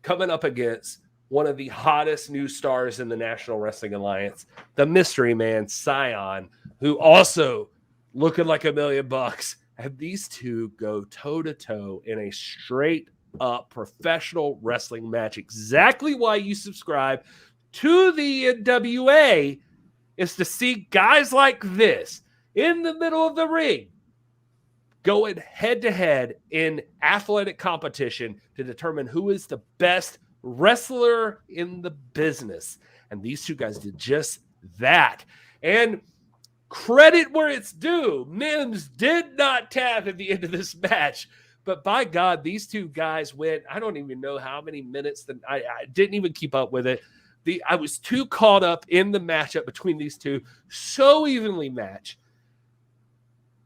coming up against one of the hottest new stars in the National Wrestling Alliance, the Mystery Man Cyon, who also looking like $1 million bucks. And these two go toe to toe in a straight up professional wrestling match. Exactly why you subscribe to the NWA is to see guys like this in the middle of the ring going head-to-head in athletic competition to determine who is the best wrestler in the business. And these two guys did just that. And credit where it's due, Mims did not tap at the end of this match. But by God, these two guys went, I don't even know how many minutes. That I didn't even keep up with it. I was too caught up in the matchup between these two. So evenly matched.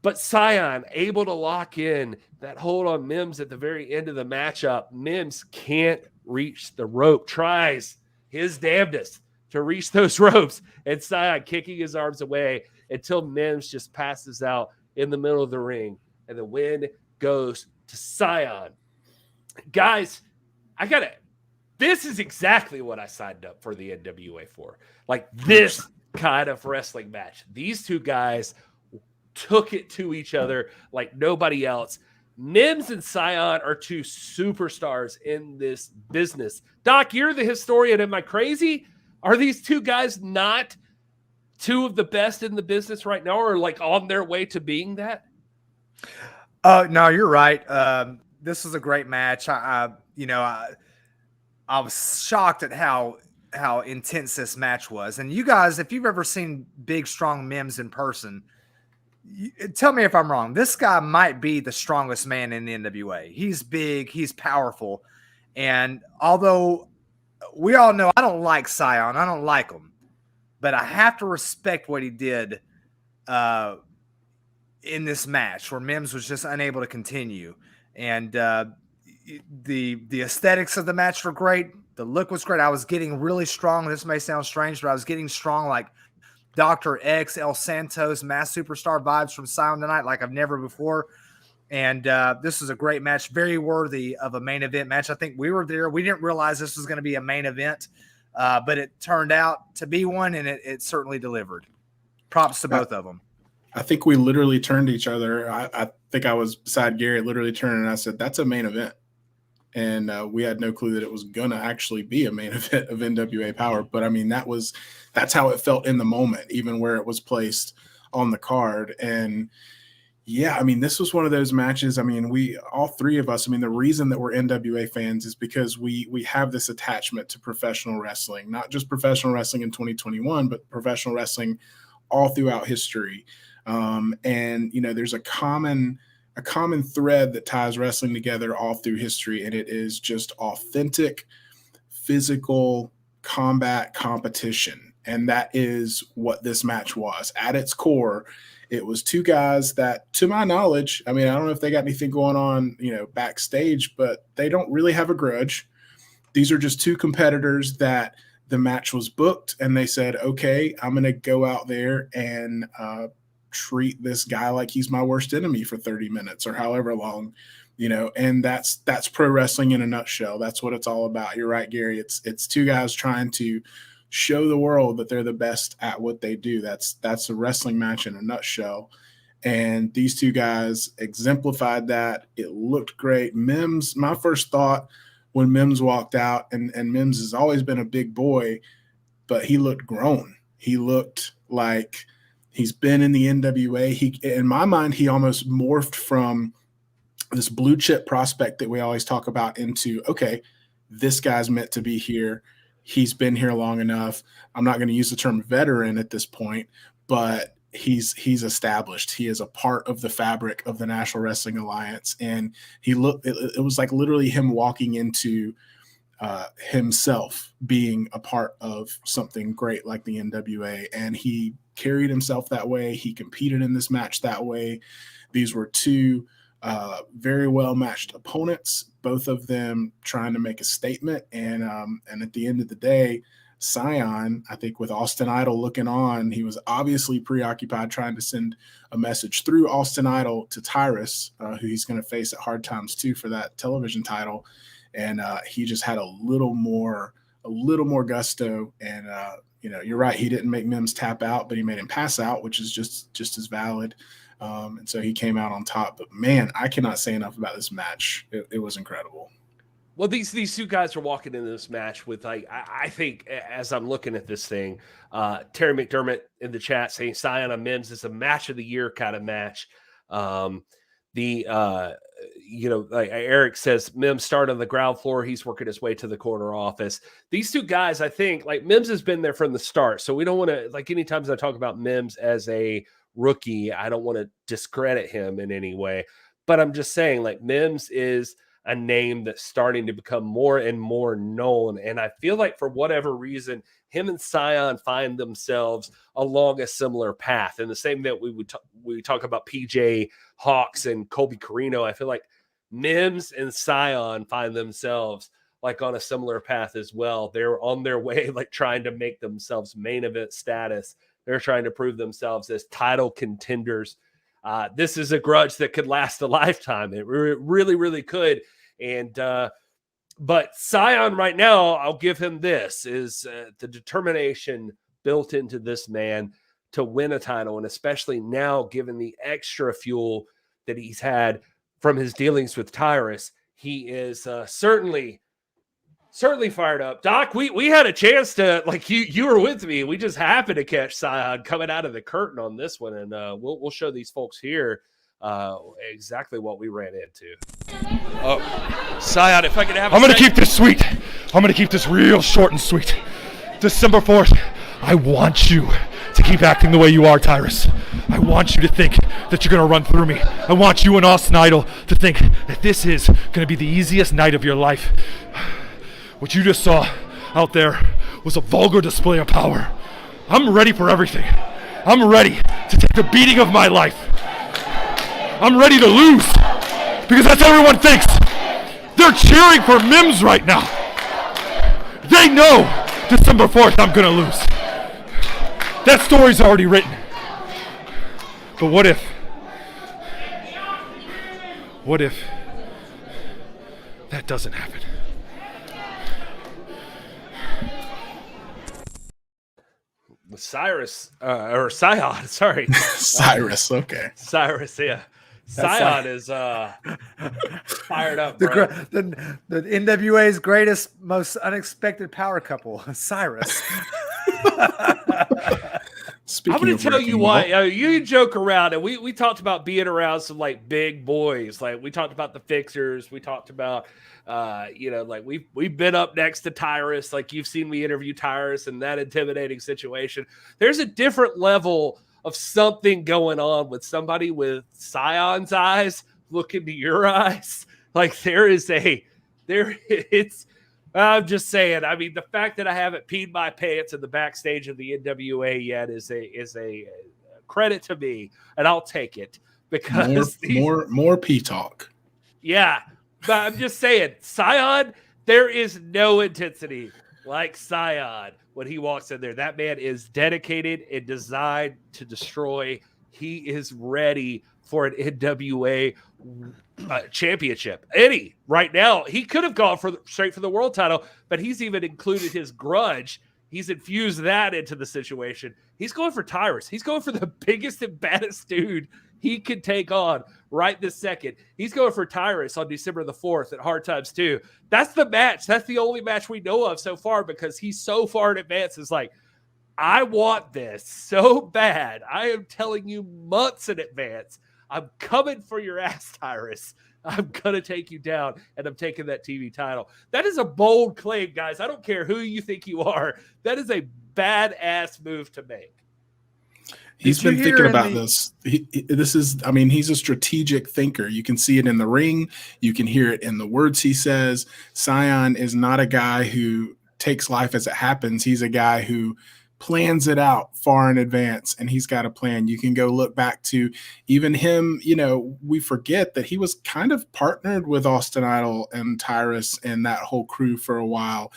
But Cyon able to lock in that hold on Mims at the very end of the matchup. Mims can't reach the rope, tries his damnedest to reach those ropes, and Cyon kicking his arms away until Mims just passes out in the middle of the ring, and the win goes to Cyon. Guys, this is exactly what I signed up for the NWA for. Like this kind of wrestling match. These two guys took it to each other like nobody else. Mims and Cyon are two superstars in this business. Doc, you're the historian. Am I crazy? Are these two guys not two of the best in the business right now, or like on their way to being that? No, you're right. This was a great match. I was shocked at how intense this match was. And you guys, if you've ever seen Big Strong Mims in person, tell me if I'm wrong. This guy might be the strongest man in the NWA. He's big, he's powerful. And although we all know I don't like Cyon, I don't like him, but I have to respect what he did in this match where Mims was just unable to continue. And the aesthetics of the match were great. The look was great. I was getting really strong. This may sound strange, but I was getting strong like Dr. X, El Santos, Mass Superstar vibes from Cyon tonight like I've never before. And this was a great match, very worthy of a main event match. I think we were there. We didn't realize this was going to be a main event, but it turned out to be one, and it certainly delivered. Props to both of them. I think we literally turned to each other. I think I was beside Gary, literally turned, and I said, that's a main event. And we had no clue that it was going to actually be a main event of NWA Powerrr. But, I mean, that's how it felt in the moment, even where it was placed on the card. And, yeah, I mean, this was one of those matches. I mean, all three of us, I mean, the reason that we're NWA fans is because we have this attachment to professional wrestling, not just professional wrestling in 2021, but professional wrestling all throughout history. And, you know, there's a common thread that ties wrestling together all through history, and it is just authentic, physical combat competition. And that is what this match was. At its core, it was two guys that, to my knowledge, I mean, I don't know if they got anything going on, you know, backstage, but they don't really have a grudge. These are just two competitors that the match was booked, and they said, okay, I'm going to go out there and treat this guy like he's my worst enemy for 30 minutes or however long, you know, and that's pro wrestling in a nutshell. That's what it's all about. You're right, Gary. It's two guys trying to show the world that they're the best at what they do. That's a wrestling match in a nutshell. And these two guys exemplified that. It looked great. Mims, my first thought when Mims walked out, and Mims has always been a big boy, but he looked grown. He looked like he's been in the NWA. In my mind, he almost morphed from this blue chip prospect that we always talk about into, okay, this guy's meant to be here. He's been here long enough. I'm not going to use the term veteran at this point, but he's established. He is a part of the fabric of the National Wrestling Alliance. And it was like literally him walking into himself being a part of something great like the NWA. And he carried himself that way. He competed in this match that way. These were two very well matched opponents, both of them trying to make a statement. And at the end of the day, Cyon, I think with Austin Idol looking on, he was obviously preoccupied trying to send a message through Austin Idol to Tyrus, who he's going to face at Hard Times 2 for that television title. And he just had a little more gusto. And you're right, he didn't make Mims tap out, but he made him pass out, which is just as valid. And so he came out on top. But man, I cannot say enough about this match. It was incredible. Well, these two guys are walking into this match with, like, I think as I'm looking at this thing, Terry McDermott in the chat saying Cyon on Mims is a match of the year kind of match. Like Eric says, Mims started on the ground floor. He's working his way to the corner office. These two guys, I think, like, Mims has been there from the start. So we don't want to, like, anytime I talk about Mims as a rookie, I don't want to discredit him in any way. But I'm just saying, like, Mims is a name that's starting to become more and more known. And I feel like for whatever reason, him and Cyon find themselves along a similar path. And the same that we talk about PJ Hawks and Colby Corino, I feel like Mims and Cyon find themselves like on a similar path as well. They're on their way, like trying to make themselves main event status. They're trying to prove themselves as title contenders. This is a grudge that could last a lifetime. It really, really could. And but Cyon right now, I'll give him this, is the determination built into this man to win a title. And especially now, given the extra fuel that he's had from his dealings with Tyrus, he is certainly fired up. Doc, we had a chance to, like, you were with me. We just happened to catch Cyon coming out of the curtain on this one. And we'll show these folks here exactly what we ran into. Oh, Cyon, if I could have I'm going to keep this sweet. I'm going to keep this real short and sweet. December 4th, I want you to keep acting the way you are, Tyrus. I want you to think that you're going to run through me. I want you and Austin Idol to think that this is going to be the easiest night of your life. What you just saw out there was a vulgar display of power. I'm ready for everything. I'm ready to take the beating of my life. I'm ready to lose because that's what everyone thinks. They're cheering for Mims right now. They know December 4th I'm going to lose. That story's already written. But what if that doesn't happen? Cyon, sorry. Cyrus, okay. Cyrus, yeah. Cyon is fired up, bro. The NWA's greatest, most unexpected power couple, Cyrus. I'm going to tell you why. You joke around, and we talked about being around some, like, big boys. Like, we talked about the Fixers. We talked about, like, we've been up next to Tyrus. Like, you've seen me interview Tyrus in that intimidating situation. There's a different level of something going on with somebody with Cyon's eyes look into your eyes. Like, I'm just saying. I mean, the fact that I haven't peed my pants in the backstage of the NWA yet is a credit to me, and I'll take it because more pee talk. Yeah, but I'm just saying, Cyon, there is no intensity like Cyon when he walks in there. That man is dedicated and designed to destroy. He is ready for an NWA championship. Eddie, right now, he could have gone straight for the world title, but he's even included his grudge. He's infused that into the situation. He's going for Tyrus. He's going for the biggest and baddest dude he could take on right this second. He's going for Tyrus on December the 4th at Hard Times 2. That's the match. That's the only match we know of so far because he's so far in advance. It's like, I want this so bad. I am telling you months in advance. I'm coming for your ass, Tyrus. I'm going to take you down, and I'm taking that TV title. That is a bold claim, guys. I don't care who you think you are. That is a badass move to make. He's been thinking about this. He's a strategic thinker. You can see it in the ring. You can hear it in the words he says. Cyon is not a guy who takes life as it happens. He's a guy who plans it out far in advance, and he's got a plan. You can go look back to even him. We forget that he was kind of partnered with Austin Idol and Tyrus and that whole crew for a while.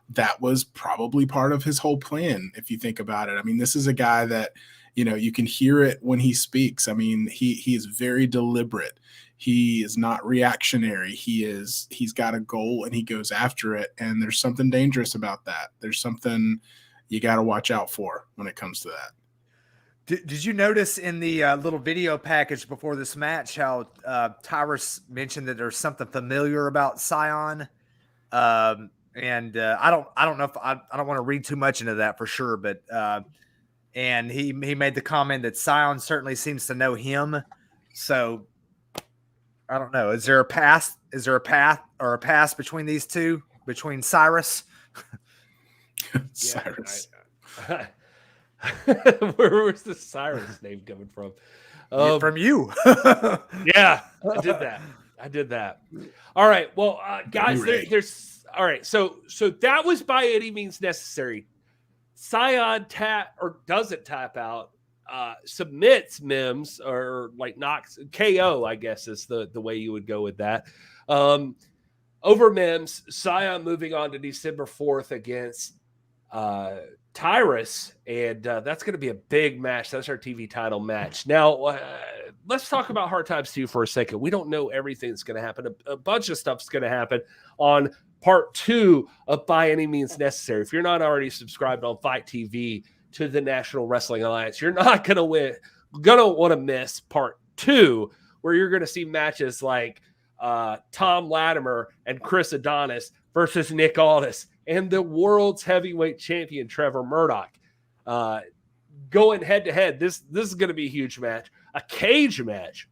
That was probably part of his whole plan, if you think about it. I mean, this is a guy that, you can hear it when he speaks. I mean, he is very deliberate. He is not reactionary. He's got a goal and he goes after it. And there's something dangerous about that. There's something you got to watch out for when it comes to that. Did you notice in the little video package before this match how Tyrus mentioned that there's something familiar about Cyon? I don't know if I don't want to read too much into that for sure, but and he made the comment that Cyon certainly seems to know him. So I don't know. Is there a path or a pass between these two, between Cyrus? Cyrus. Where's the Cyrus name coming from? From you. Yeah, I did that. All right. Well, guys, there's all right. So that was By Any Means Necessary. Cyon doesn't tap out, submits Mims or like knocks KO, I guess is the way you would go with that. Over Mims, Cyon moving on to December 4th against Tyrus, and that's going to be a big match. That's our TV title match. Now, let's talk about Hard Times 2 for a second. We don't know everything that's going to happen. A bunch of stuff's going to happen on part 2 of By Any Means Necessary. If you're not already subscribed on Fight TV to the National Wrestling Alliance, you're not going to want to miss part 2, where you're going to see matches like Tom Latimer and Chris Adonis versus Nick Aldis and the world's heavyweight champion Trevor Murdoch going head to head. This is going to be a huge match, a cage match.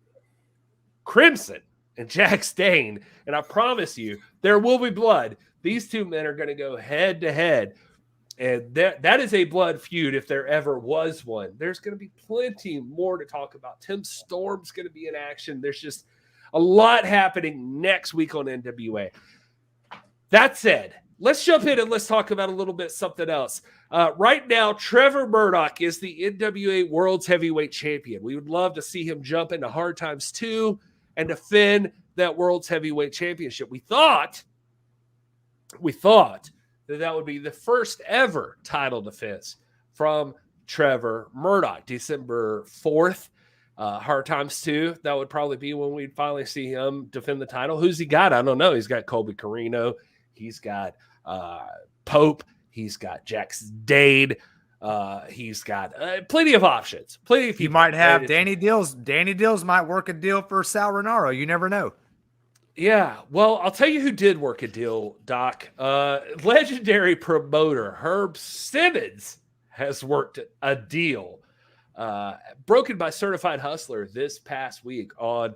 Crimson and Jack Stain, and I promise you, there will be blood. These two men are going to go head to head, and that is a blood feud if there ever was one. There's going to be plenty more to talk about. Tim Storm's going to be in action. There's just a lot happening next week on NWA. That said, let's jump in and let's talk about a little bit something else. Right now, Trevor Murdoch is the NWA World's Heavyweight Champion. We would love to see him jump into Hard Times 2 and defend that World's Heavyweight Championship. We thought that would be the first ever title defense from Trevor Murdoch. December 4th, Hard Times 2. That would probably be when we'd finally see him defend the title. Who's he got? I don't know. He's got Colby Corino. He's got Pope. He's got Jax Dade. He's got plenty of options. Plenty of people. You might have Danny Dills. Danny Dills might work a deal for Sal Renaro. You never know. Yeah. Well, I'll tell you who did work a deal, Doc. Legendary promoter Herb Simmons has worked a deal. Broken by Certified Hustler this past week on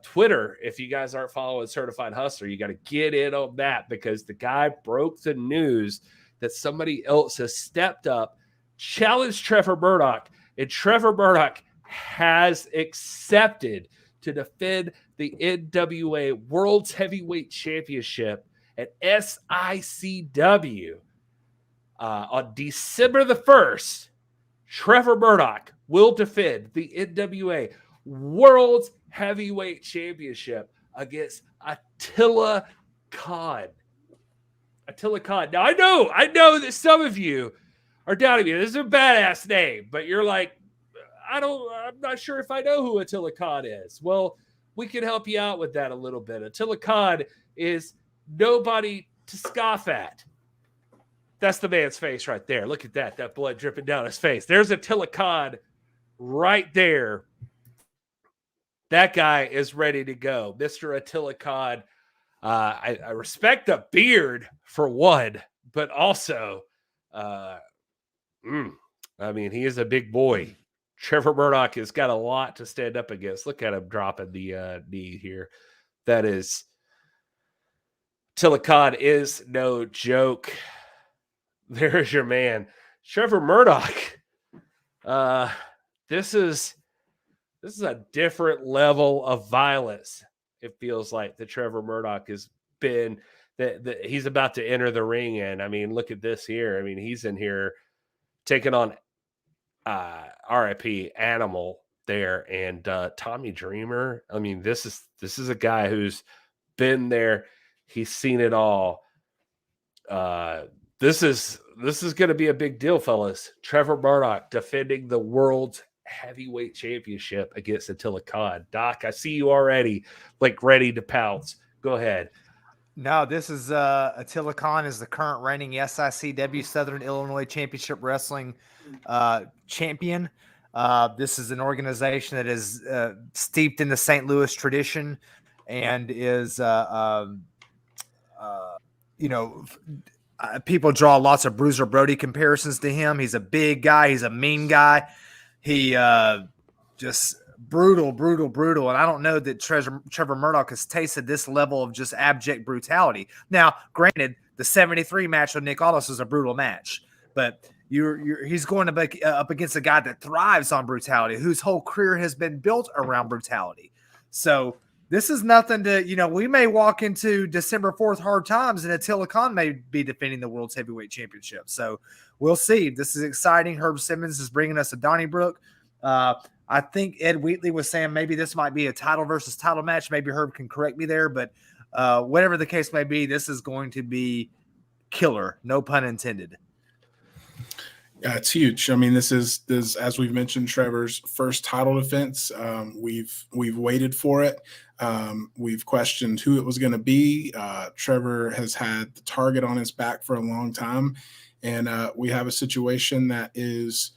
Twitter. If you guys aren't following Certified Hustler, you got to get in on that, because the guy broke the news that somebody else has stepped up, challenged Trevor Murdoch, and Trevor Murdoch has accepted to defend the NWA World's Heavyweight Championship at SICW on December the 1st. Trevor Murdoch will defend the NWA World's Heavyweight Championship against Attila Khan. Attila Khan. Now, I know that some of you are doubting me. This is a badass name, but you're like, I'm not sure if I know who Attila Khan is. Well, we can help you out with that a little bit. Attila Khan is nobody to scoff at. That's the man's face right there. Look at that blood dripping down his face. There's Attila Khan right there. that guy is ready to go. Mr. Attila Khan. I respect the beard for one, but also, I mean, he is a big boy. Trevor Murdoch has got a lot to stand up against. Look at him dropping the knee here. That is, Attila Khan is no joke. There's your man, Trevor Murdoch. This is a different level of violence. It feels like that Trevor Murdoch has been that he's about to enter the ring in. I mean, look at this here. I mean, he's in here taking on RIP Animal there and Tommy Dreamer. I mean, this is a guy who's been there. He's seen it all. This is going to be a big deal, fellas. Trevor Murdoch defending the world's heavyweight championship against Attila Khan. Doc, I see you already like ready to pounce. Go ahead. No, this is Attila Khan is the current reigning SICW Southern Illinois Championship Wrestling champion. This is an organization that is steeped in the St. Louis tradition and is people draw lots of Bruiser Brody comparisons to him. He's a big guy. He's a mean guy. He just brutal. And I don't know that Trevor Murdoch has tasted this level of just abject brutality. Now, granted, the 73 match with Nick Aldis was a brutal match, but he's going to be up against a guy that thrives on brutality, whose whole career has been built around brutality. So this is nothing to, we may walk into December 4th hard times and Attila Khan may be defending the World's Heavyweight Championship. So we'll see. This is exciting. Herb Simmons is bringing us a Donnybrook. I think Ed Wheatley was saying maybe this might be a title versus title match. Maybe Herb can correct me there, but whatever the case may be, this is going to be killer. No pun intended. Yeah, it's huge. I mean, this is as we've mentioned, Trevor's first title defense. We've waited for it. We've questioned who it was going to be. Trevor has had the target on his back for a long time, and we have a situation that is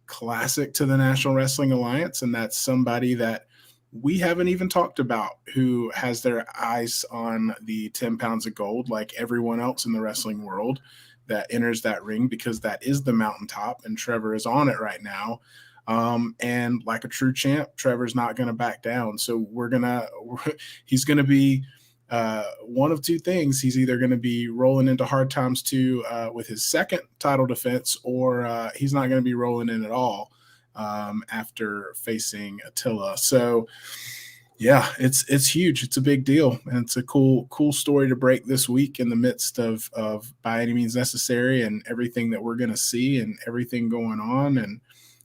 classic to the National Wrestling Alliance, and that's somebody that we haven't even talked about who has their eyes on the 10 pounds of gold like everyone else in the wrestling world that enters that ring, because that is the mountaintop and Trevor is on it right now. And like a true champ, Trevor's not going to back down. So he's going to be one of two things. He's either going to be rolling into hard times too with his second title defense, or he's not going to be rolling in at all after facing Attila. So yeah, it's huge. It's a big deal. And it's a cool story to break this week in the midst of By Any Means Necessary and everything that we're going to see and everything going on. And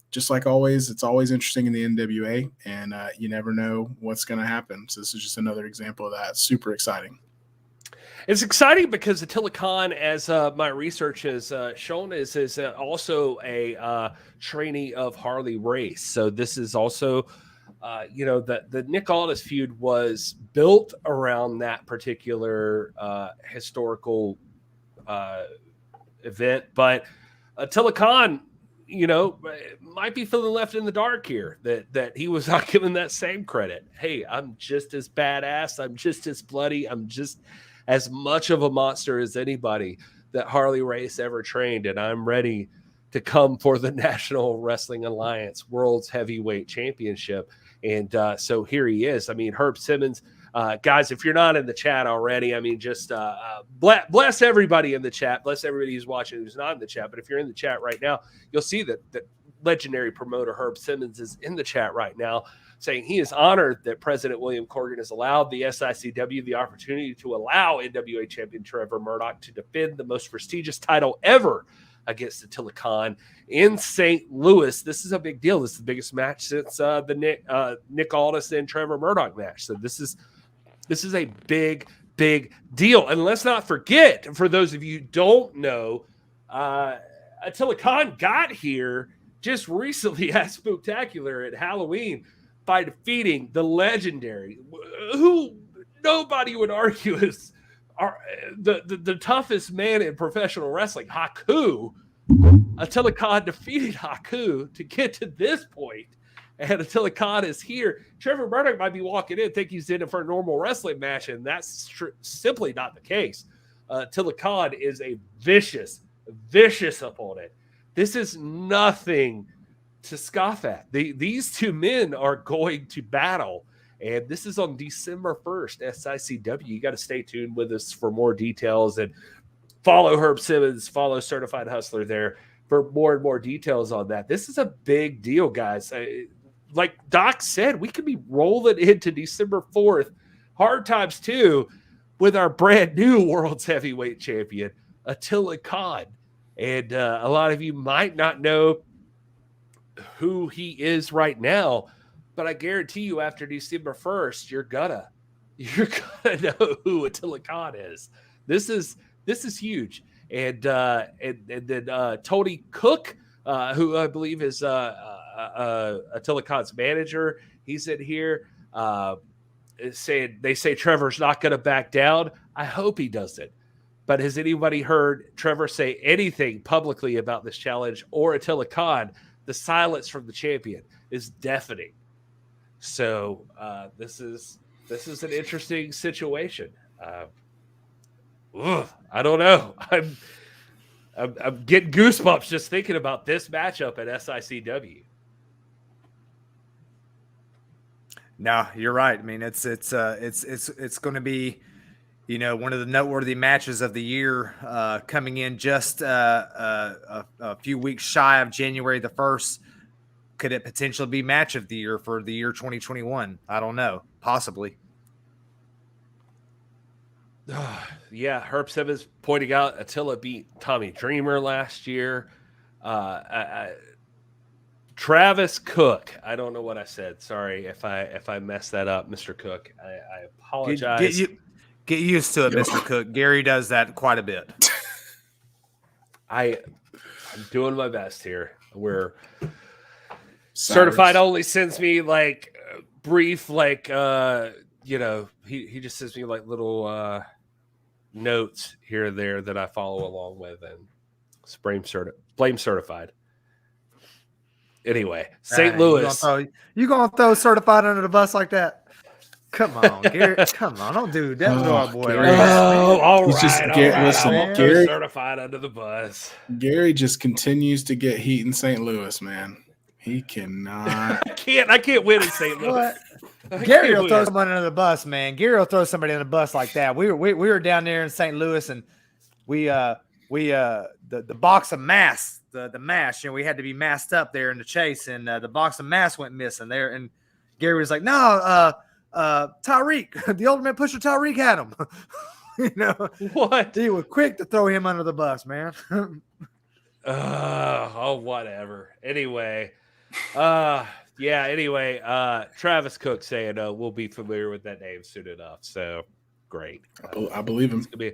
just like always, it's always interesting in the NWA, and you never know what's going to happen. So this is just another example of that. Super exciting. It's exciting because Attila Khan, as my research has shown, is also a trainee of Harley Race. So this is also, the Nick Aldis feud was built around that particular historical event. But Attila Khan, might be feeling left in the dark here, that he was not given that same credit. Hey, I'm just as badass. I'm just as bloody. I'm just as much of a monster as anybody that Harley Race ever trained. And I'm ready to come for the National Wrestling Alliance World's Heavyweight Championship. And so here he is. I mean, Herb Simmons, guys, if you're not in the chat already, I mean, just bless everybody in the chat. Bless everybody who's watching who's not in the chat. But if you're in the chat right now, you'll see that legendary promoter Herb Simmons is in the chat right now, saying he is honored that President William Corgan has allowed the SICW the opportunity to allow NWA champion Trevor Murdoch to defend the most prestigious title ever against Attila Khan in St. Louis. This is a big deal. This is the biggest match since the Nick Aldis and Trevor Murdoch match. So this is a big deal. And let's not forget, for those of you who don't know, Attila Khan got here just recently at Spooktacular at Halloween by defeating the legendary, who nobody would argue is the toughest man in professional wrestling, Haku. Attila Khan defeated Haku to get to this point and Attila Khan is here. Trevor Murdoch might be walking in, think he's in it for a normal wrestling match, and that's simply not the case. Attila Khan is a vicious opponent. This is nothing to scoff at. These two men are going to battle, and this is on December 1st, SICW. You got to stay tuned with us for more details, and follow Herb Simmons, follow Certified Hustler there for more and more details on that. This is a big deal, guys. Like Doc said, we could be rolling into December 4th, hard times too, with our brand new World's Heavyweight Champion, Attila Khan. And a lot of you might not know who he is right now, but I guarantee you after December 1st, you're gonna know who Attila Khan is. This is huge. And then Tony Cook, who I believe is Attila Khan's manager, he's in here saying they say Trevor's not going to back down. I hope he doesn't. But has anybody heard Trevor say anything publicly about this challenge or Attila Khan? The silence from the champion is deafening. So this is an interesting situation. I don't know. I'm getting goosebumps just thinking about this matchup at SICW. No, you're right. I mean, it's going to be, one of the noteworthy matches of the year, coming in just a few weeks shy of January the 1st. Could it potentially be match of the year for the year 2021? I don't know. Possibly. Yeah, Herb Simmons pointing out Attila beat Tommy Dreamer last year. Travis Cook. I don't know what I said. Sorry if I messed that up, Mr. Cook. I apologize. Get used to it, Mr. Cook. Gary does that quite a bit. I'm doing my best here. We're Certified only sends me like brief, like he just sends me like little notes here and there that I follow along with, and blame Certified. Anyway, St. Louis. You gonna throw Certified under the bus like that? Come on, Gary. Come on, don't do that to our boy. All right. Listen, I won't Gary, throw Certified under the bus. Gary just continues to get heat in St. Louis, man. He cannot. I can't win in St. Louis. Gary will throw somebody under the bus, man. Gary will throw somebody under the bus like that. We were down there in St. Louis, and the box of masks, the mask, we had to be masked up there in the chase, and the box of masks went missing there. And Gary was like, "No, Tyreek, the ultimate pusher, Tyreek had him." What? He was quick to throw him under the bus, man. Whatever. Anyway. Travis Cook saying we'll be familiar with that name soon enough. So great. I believe him. It's gonna be,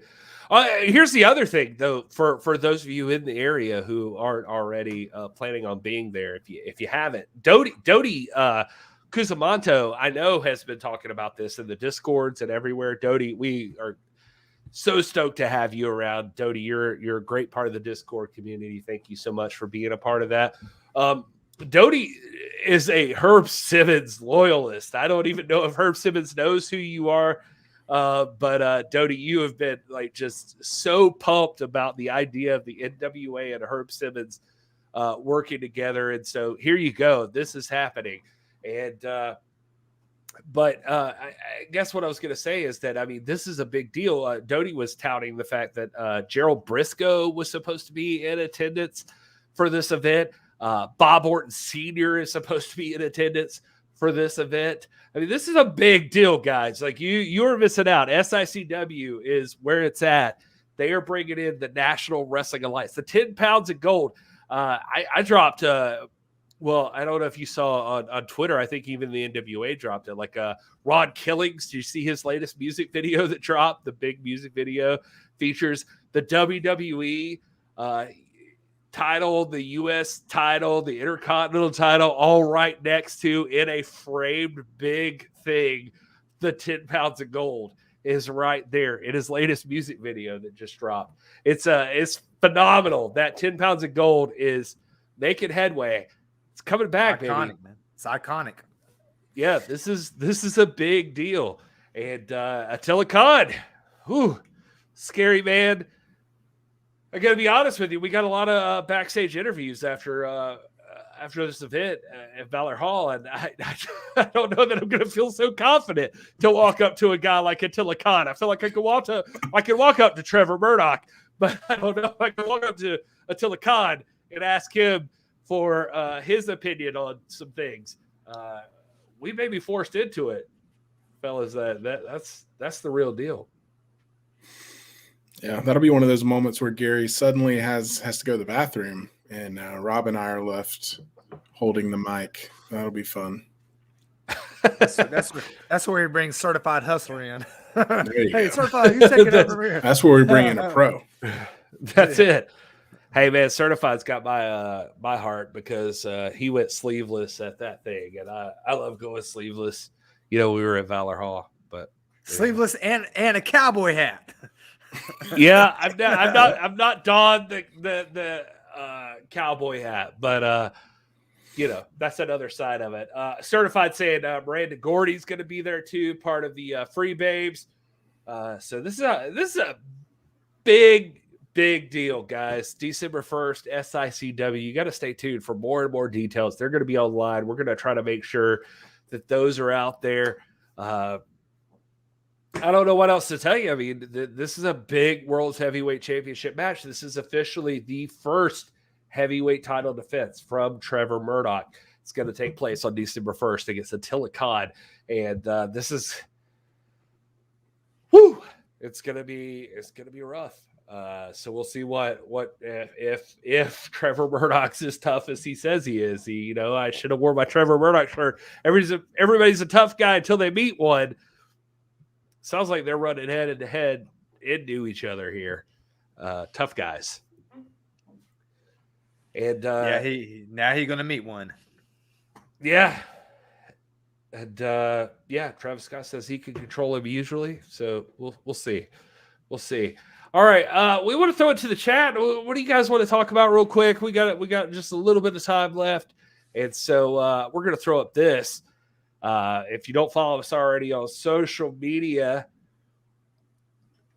here's the other thing though, for those of you in the area who aren't already planning on being there, if you haven't, Dodie Cusamonto, I know, has been talking about this in the Discords and everywhere. Dodie, we are so stoked to have you around. Dodie, you're a great part of the Discord community. Thank you so much for being a part of that. Dodie is a Herb Simmons loyalist. I don't even know if Herb Simmons knows who you are, but Dodie, you have been like just so pumped about the idea of the NWA and Herb Simmons working together. And so here you go. This is happening. And But I guess what I was going to say is that, I mean, this is a big deal. Dodie was touting the fact that Gerald Briscoe was supposed to be in attendance for this event. Bob Orton Sr. is supposed to be in attendance for this event. I mean, this is a big deal, guys. Like you're missing out. SICW is where it's at. They are bringing in the National Wrestling Alliance, the 10 pounds of gold. I dropped, well, I don't know if you saw on Twitter. I think even the NWA dropped it. Like Rod Killings, do you see his latest music video that dropped? The big music video features the WWE title, the U.S. title, the Intercontinental title, all right next to, in a framed big thing, the 10 pounds of gold is right there in his latest music video that just dropped. It's phenomenal. That 10 pounds of gold is making headway. It's coming back, iconic, baby. Man. It's iconic. Yeah, this is a big deal. And Attila Khan, whew, scary man. I got to be honest with you. We got a lot of backstage interviews after this event at Valor Hall, and I don't know that I'm going to feel so confident to walk up to a guy like Attila Khan. I feel like I could walk up to Trevor Murdoch, but I don't know if I can walk up to Attila Khan and ask him for his opinion on some things. We may be forced into it, fellas. That's the real deal. Yeah, that'll be one of those moments where Gary suddenly has to go to the bathroom, and Rob and I are left holding the mic. That'll be fun. That's where he brings Certified Hustler in. Hey, Certified, you take it over here. That's where we bring in a pro. That's it. Hey man, Certified's got my heart because he went sleeveless at that thing, and I love going sleeveless. We were at Valor Hall, but sleeveless and a cowboy hat. Yeah, I'm not donned the cowboy hat, but that's another side of it. Certified saying Miranda Gordy's going to be there too, part of the Free Babes. So this is a big deal, guys. December 1st, SICW. You got to stay tuned for more and more details. They're going to be online. We're going to try to make sure that those are out there. I don't know what else to tell you. I mean, this is a big World's Heavyweight Championship match. This is officially the first heavyweight title defense from Trevor Murdoch. It's going to take place on December 1st against Attila Khan. And this is, it's going to be rough. So we'll see what if Trevor Murdoch's as tough as he says he is. I should have worn my Trevor Murdoch shirt. Everybody's a tough guy until they meet one. Sounds like they're running head to head into each other here. Tough guys. And he's gonna meet one. Yeah. And Travis Scott says he can control him usually. So we'll see. We'll see. All right. We want to throw it to the chat. What do you guys want to talk about real quick? We got just a little bit of time left. And so we're gonna throw up this. If you don't follow us already on social media,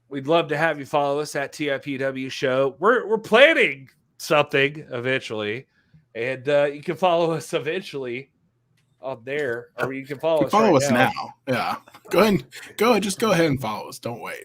we'd love to have you follow us at TIPW Show. We're planning something eventually, and you can follow us eventually on there, or you can follow us now. Yeah, go ahead, just go ahead and follow us. Don't wait.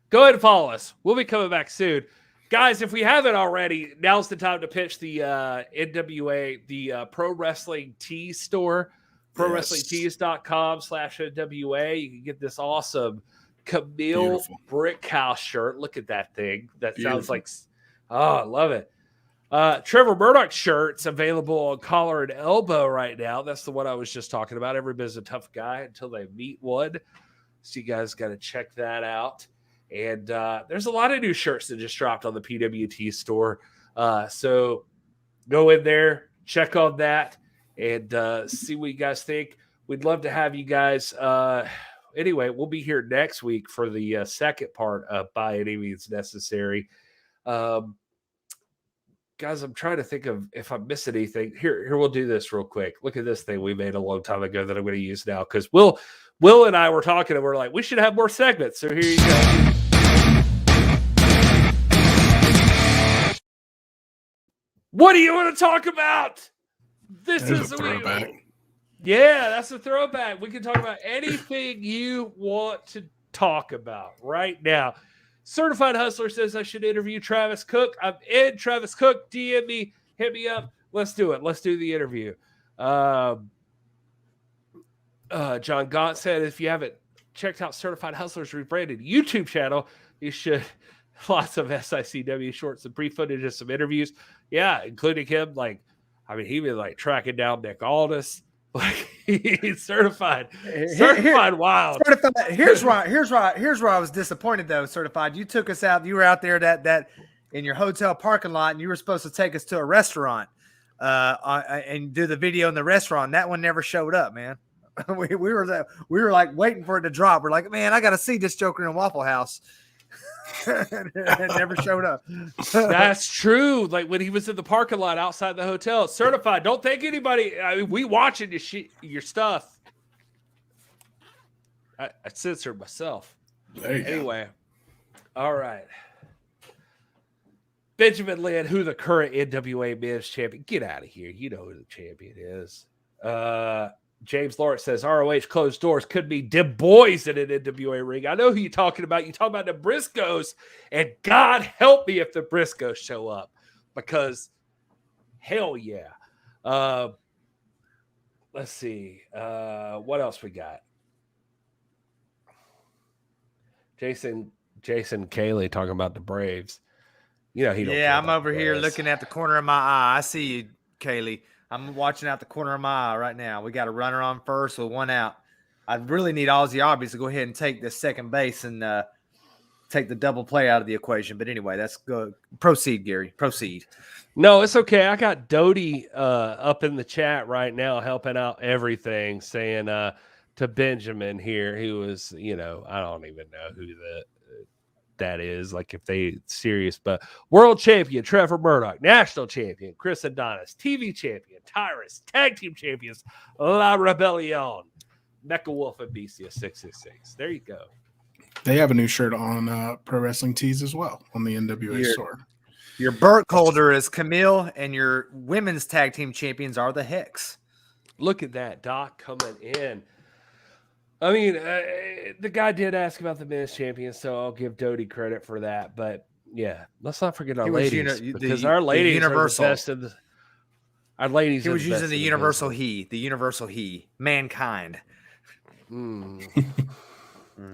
Go ahead and follow us. We'll be coming back soon. Guys, if we haven't already, now's the time to pitch the NWA, the Pro Wrestling Tees store. ProWrestlingTees.com/NWA. You can get this awesome Camille Brickhouse shirt. Look at that thing. That sounds like, I love it. Trevor Murdoch shirt's available on Collar and Elbow right now. That's the one I was just talking about. Everybody's a tough guy until they meet one. So you guys got to check that out. And there's a lot of new shirts that just dropped on the PWT store. So go in there, check on that, and see what you guys think. We'd love to have you guys. Anyway, we'll be here next week for the second part of By Any Means Necessary. Guys, I'm trying to think of if I'm missing anything. Here, we'll do this real quick. Look at this thing we made a long time ago that I'm going to use now, because Will and I were talking, and we're like, we should have more segments. So here you go. What do you want to talk about? This is a throwback. Yeah, that's a throwback. We can talk about anything you want to talk about right now. Certified Hustler says I should interview Travis Cook. I'm in. Travis Cook, DM me, hit me up. Let's do it. Let's do the interview. John Gaunt said if you haven't checked out Certified Hustler's rebranded YouTube channel, you should. Lots of SICW shorts and pre-footage of some interviews. Yeah, including him. He was tracking down Nick Aldis. He's certified wild. Certified. Here's where I was disappointed though. Certified. You took us out. You were out there that in your hotel parking lot, and you were supposed to take us to a restaurant and do the video in the restaurant. That one never showed up, man. we were waiting for it to drop. We're like, man, I got to see this Joker in Waffle House. and never showed up. That's true. Like when he was in the parking lot outside the hotel, certified. Don't think anybody. I mean, we watching your stuff. I censored myself. There you Anyway, all right. Benjamin Lynn, who the current NWA Men's Champion. Get out of here. You know who the champion is. James Lawrence says ROH closed doors could be them boys in an NWA ring. I know who you're talking about. You're talking about the Briscoes, and God help me if the Briscoes show up, because hell yeah. Let's see. What else we got? Jason Kaylee talking about the Braves. You know he don't care I'm about over the here Braves. looking at the corner of my eye. I see you, Kaylee. I'm watching out the corner of my eye right now. We got a runner on first with one out. I really need Ozzy Arby's to go ahead and take the second base and take the double play out of the equation. But anyway, that's good. Proceed, Gary. Proceed. No, it's okay. I got Doty up in the chat right now helping out everything, saying to Benjamin here, who was, I don't even know who that is, like if they serious, but world champion Trevor Murdoch, national champion Chris Adonis, TV champion Tyrus, tag team champions La Rebellion, Mecha Wolf and Beastia 666. There you go. They have a new shirt on Pro Wrestling Tees as well on the NWA store. Your Burke holder is Camille, and your women's tag team champions are the Hex. Look at that, Doc coming in. I mean, the guy did ask about the men's champion, so I'll give Doty credit for that. But yeah, let's not forget our ladies, because our ladies are the best of the. Our ladies. He was using the universal he, mankind. All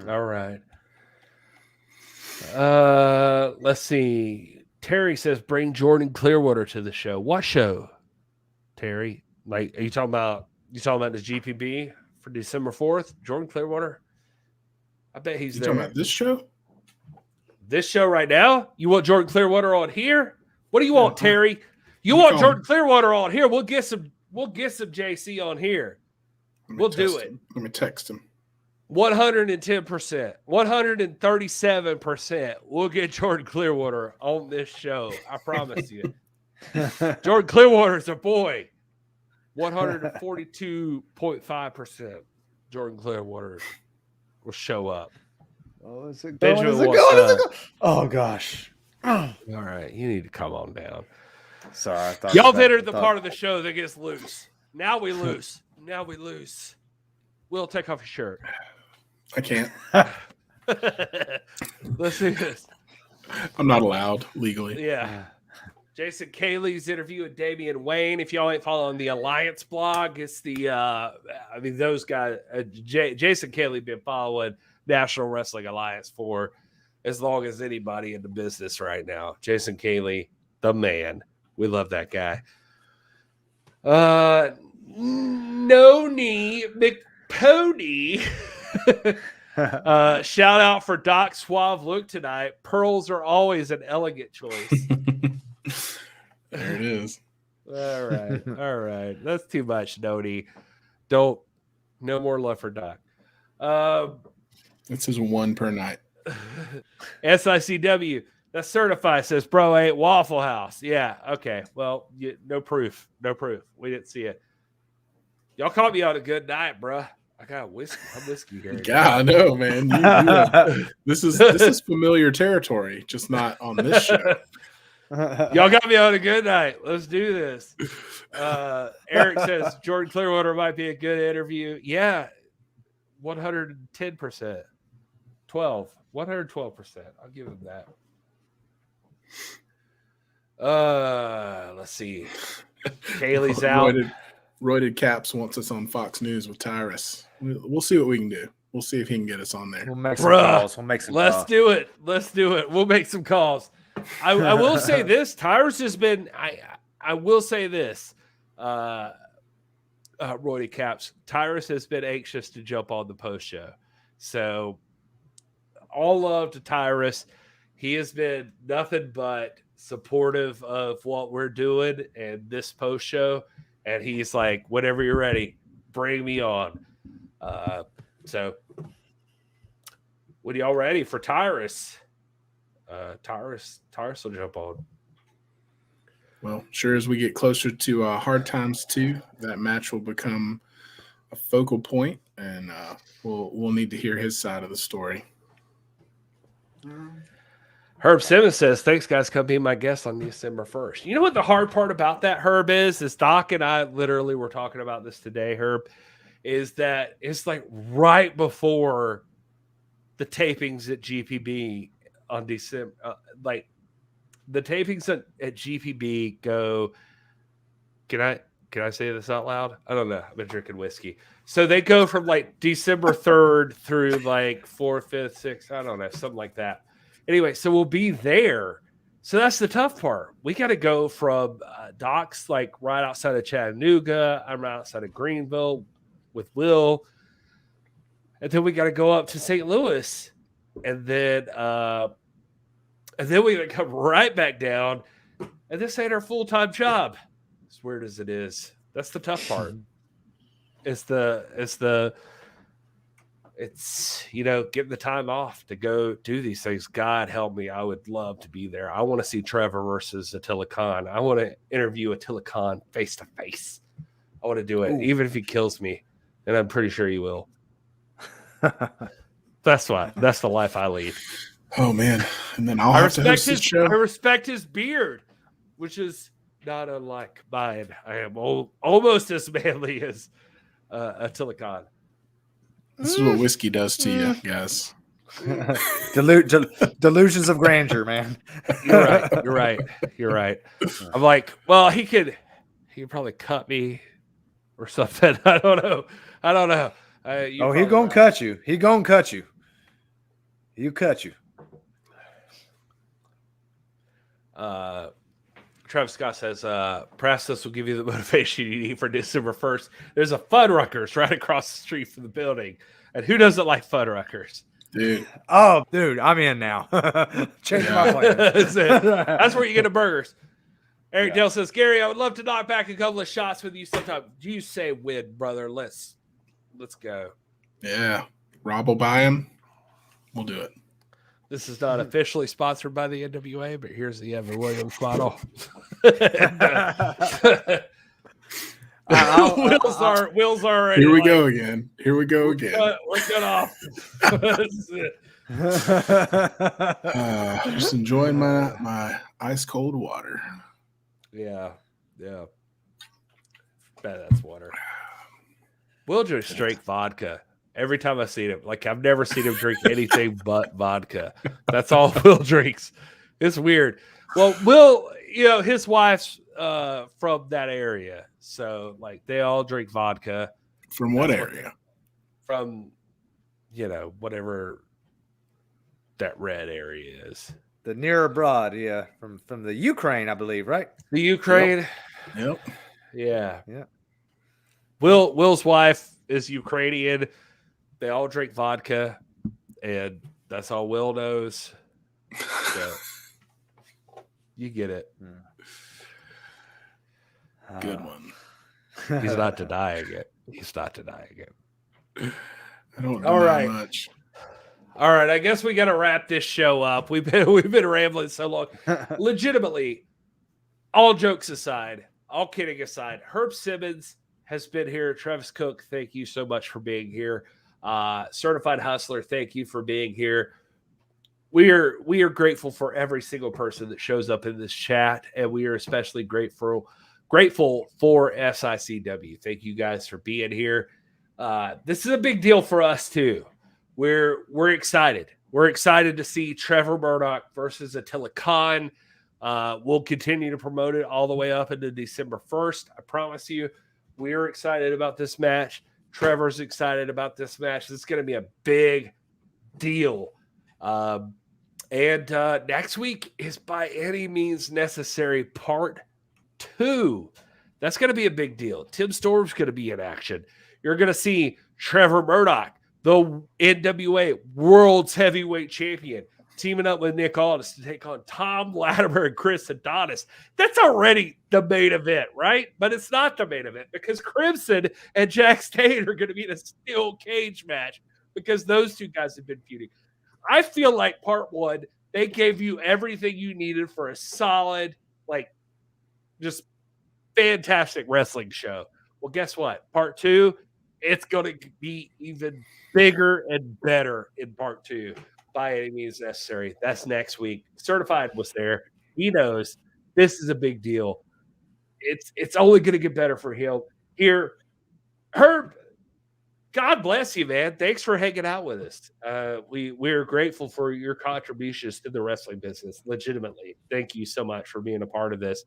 right. Let's see. Terry says, "Bring Jordan Clearwater to the show." What show, Terry? Like, are you talking about the GPB for December 4th? Jordan Clearwater. I bet he's there. Talking about this show? This show right now? You want Jordan Clearwater on here? What do you want, Terry? You want Jordan Clearwater on here? We'll get some JC on here. We'll do it. Let me text him. 110%, 137%. We'll get Jordan Clearwater on this show. I promise you. Jordan Clearwater's a boy. 142.5%. Jordan Clearwater will show up. Oh, is it going? Is it going? Oh, gosh. All right, you need to come on down. Sorry, I thought y'all entered the part of the show that gets loose. Now we lose. Will, take off your shirt. I can't. Let's do this. I'm not allowed legally. Yeah. Jason Kaylee's interview with Damian Wayne. If y'all ain't following the Alliance blog, it's the those guys. Jason Kaylee been following National Wrestling Alliance for as long as anybody in the business right now. Jason Kaylee, the man. We love that guy. Noni McPony. Shout out for Doc Suave look tonight. Pearls are always an elegant choice. There it is. All right. That's too much, Noni. No more love for Doc. This is one per night. SICW. That's certified, says bro ain't Waffle House. Yeah, okay. Well, no proof. We didn't see it. Y'all caught me on a good night, bro. I got whiskey. I'm whiskey here. God, I know, man. This is familiar territory, just not on this show. Y'all got me on a good night. Let's do this. Eric says Jordan Clearwater might be a good interview. Yeah, 110%. 112%. I'll give him that. Let's see. Kaylee's out. Roided Caps wants us on Fox News with Tyrus. We'll see what we can do. We'll see if he can get us on there. We'll make some calls. Let's do it. We'll make some calls. I will say this. Tyrus has been. I will say this. Roided Caps. Tyrus has been anxious to jump on the post show. So all love to Tyrus. He has been nothing but supportive of what we're doing and this post show. And he's like, whenever you're ready, bring me on. So, when y'all ready for Tyrus? Tyrus will jump on. Well, sure as we get closer to Hard Times 2, that match will become a focal point, and we'll need to hear his side of the story. Herb Simmons says, thanks, guys. Come be my guest on December 1st. You know what the hard part about that, Herb, is Doc and I literally were talking about this today, Herb, is that it's like right before the tapings at GPB on December. Like the tapings at GPB go, can I say this out loud? I don't know. I've been drinking whiskey. So they go from like December 3rd through like 4th, 5th, 6th. I don't know, something like that. Anyway, so we'll be there. So that's the tough part. We got to go from Doc's like right outside of Chattanooga. I'm right outside of Greenville with Will. And then we got to go up to St. Louis. And then we come right back down. And this ain't our full-time job. As weird as it is. That's the tough part. It's getting the time off to go do these things. God help me. I would love to be there. I want to see Trevor versus Attila Khan. I want to interview Attila Khan face to face. I want to do it, even if he kills me. And I'm pretty sure he will. That's the life I lead. Oh man. And then I respect his beard, which is not unlike mine. I am almost as manly as Attila Khan. This is what whiskey does to you, guys. Delusions of grandeur, man. You're right. I'm like, well, he could probably cut me or something. I don't know. He gonna cut you. He gonna cut you. He'll cut you. Travis Scott says, perhaps this will give you the motivation you need for December 1st. There's a Fuddruckers right across the street from the building. And who doesn't like Fuddruckers? Dude. Oh, dude, I'm in now. Change my plan. That's where you get the burgers. Eric Dale says, Gary, I would love to knock back a couple of shots with you sometime. You say win, brother. Let's go. Yeah. Rob will buy him. We'll do it. This is not officially sponsored by the NWA, but here's the Evan Williams bottle. Will's already. Here we go again. We're good off. Just enjoying my ice cold water. Yeah. Bet that's water. Will just drink vodka. Every time I see him, like I've never seen him drink anything but vodka. That's all Will drinks. It's weird. Well, Will, his wife's from that area, so like they all drink vodka. From what area? From, whatever that red area is. The near abroad, yeah, from the Ukraine, I believe, right? The Ukraine. Yep. Yeah. Will's wife is Ukrainian. They all drink vodka, and that's all Will knows. So, you get it. Good one. He's not denying it. I don't know that much. All right, I guess we got to wrap this show up. We've been rambling so long. Legitimately, all jokes aside, all kidding aside, Herb Simmons has been here. Travis Cook, thank you so much for being here. Certified Hustler, thank you for being here. We are grateful for every single person that shows up in this chat, and we are especially grateful for SICW. Thank you guys for being here. This is a big deal for us too. We're excited. We're excited to see Trevor Murdoch versus Attila Khan. We'll continue to promote it all the way up into December 1st. I promise you, we're excited about this match. Trevor's excited about this match. It's going to be a big deal. And next week is By Any Means Necessary Part 2. That's going to be a big deal. Tim Storm's going to be in action. You're going to see Trevor Murdoch, the NWA World's Heavyweight Champion, teaming up with Nick Aldis to take on Tom Latimer and Chris Adonis. That's already the main event, right? But it's not the main event because Crimson and Jack State are going to be in a steel cage match because those two guys have been feuding. I feel like part 1 They gave you everything you needed for a solid, like, just fantastic wrestling show. Well, guess what? Part 2, it's going to be even bigger and better in part 2 by any means necessary. That's next week. Certified was there. He knows this is a big deal. It's only going to get better for him. Here, Herb, God bless you, man. Thanks for hanging out with us. We're grateful for your contributions to the wrestling business. Legitimately, thank you so much for being a part of this.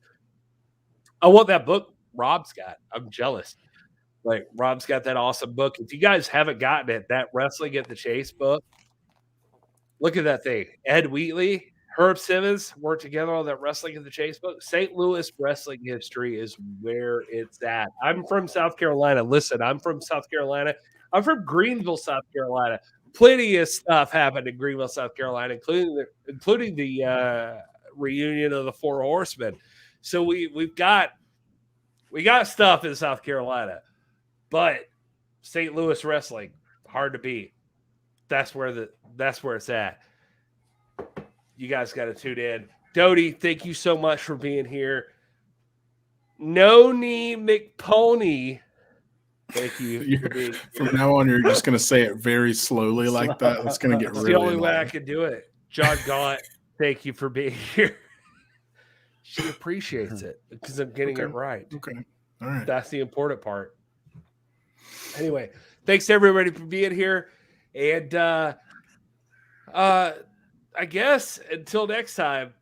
I want that book Rob's got. I'm jealous. Like, Rob's got that awesome book. If you guys haven't gotten it, that Wrestling at the Chase book, look at that thing. Ed Wheatley, Herb Simmons worked together on that Wrestling at the Chase book. St. Louis wrestling history is where it's at. I'm from South Carolina. Listen, I'm from South Carolina. I'm from Greenville, South Carolina. Plenty of stuff happened in Greenville, South Carolina, including the reunion of the Four Horsemen. So we got stuff in South Carolina, but St. Louis wrestling, hard to beat. That's where it's at. You guys got to tune in. Doty, thank you so much for being here. No Knee McPony, thank you. From now on, you're just going to say it very slowly like that. It's going to get It's really the only way I annoying. can do it. John Gaunt, thank you for being here. She appreciates it because I'm getting it right. Okay. All right. That's the important part. Anyway, thanks to everybody for being here. And I guess until next time,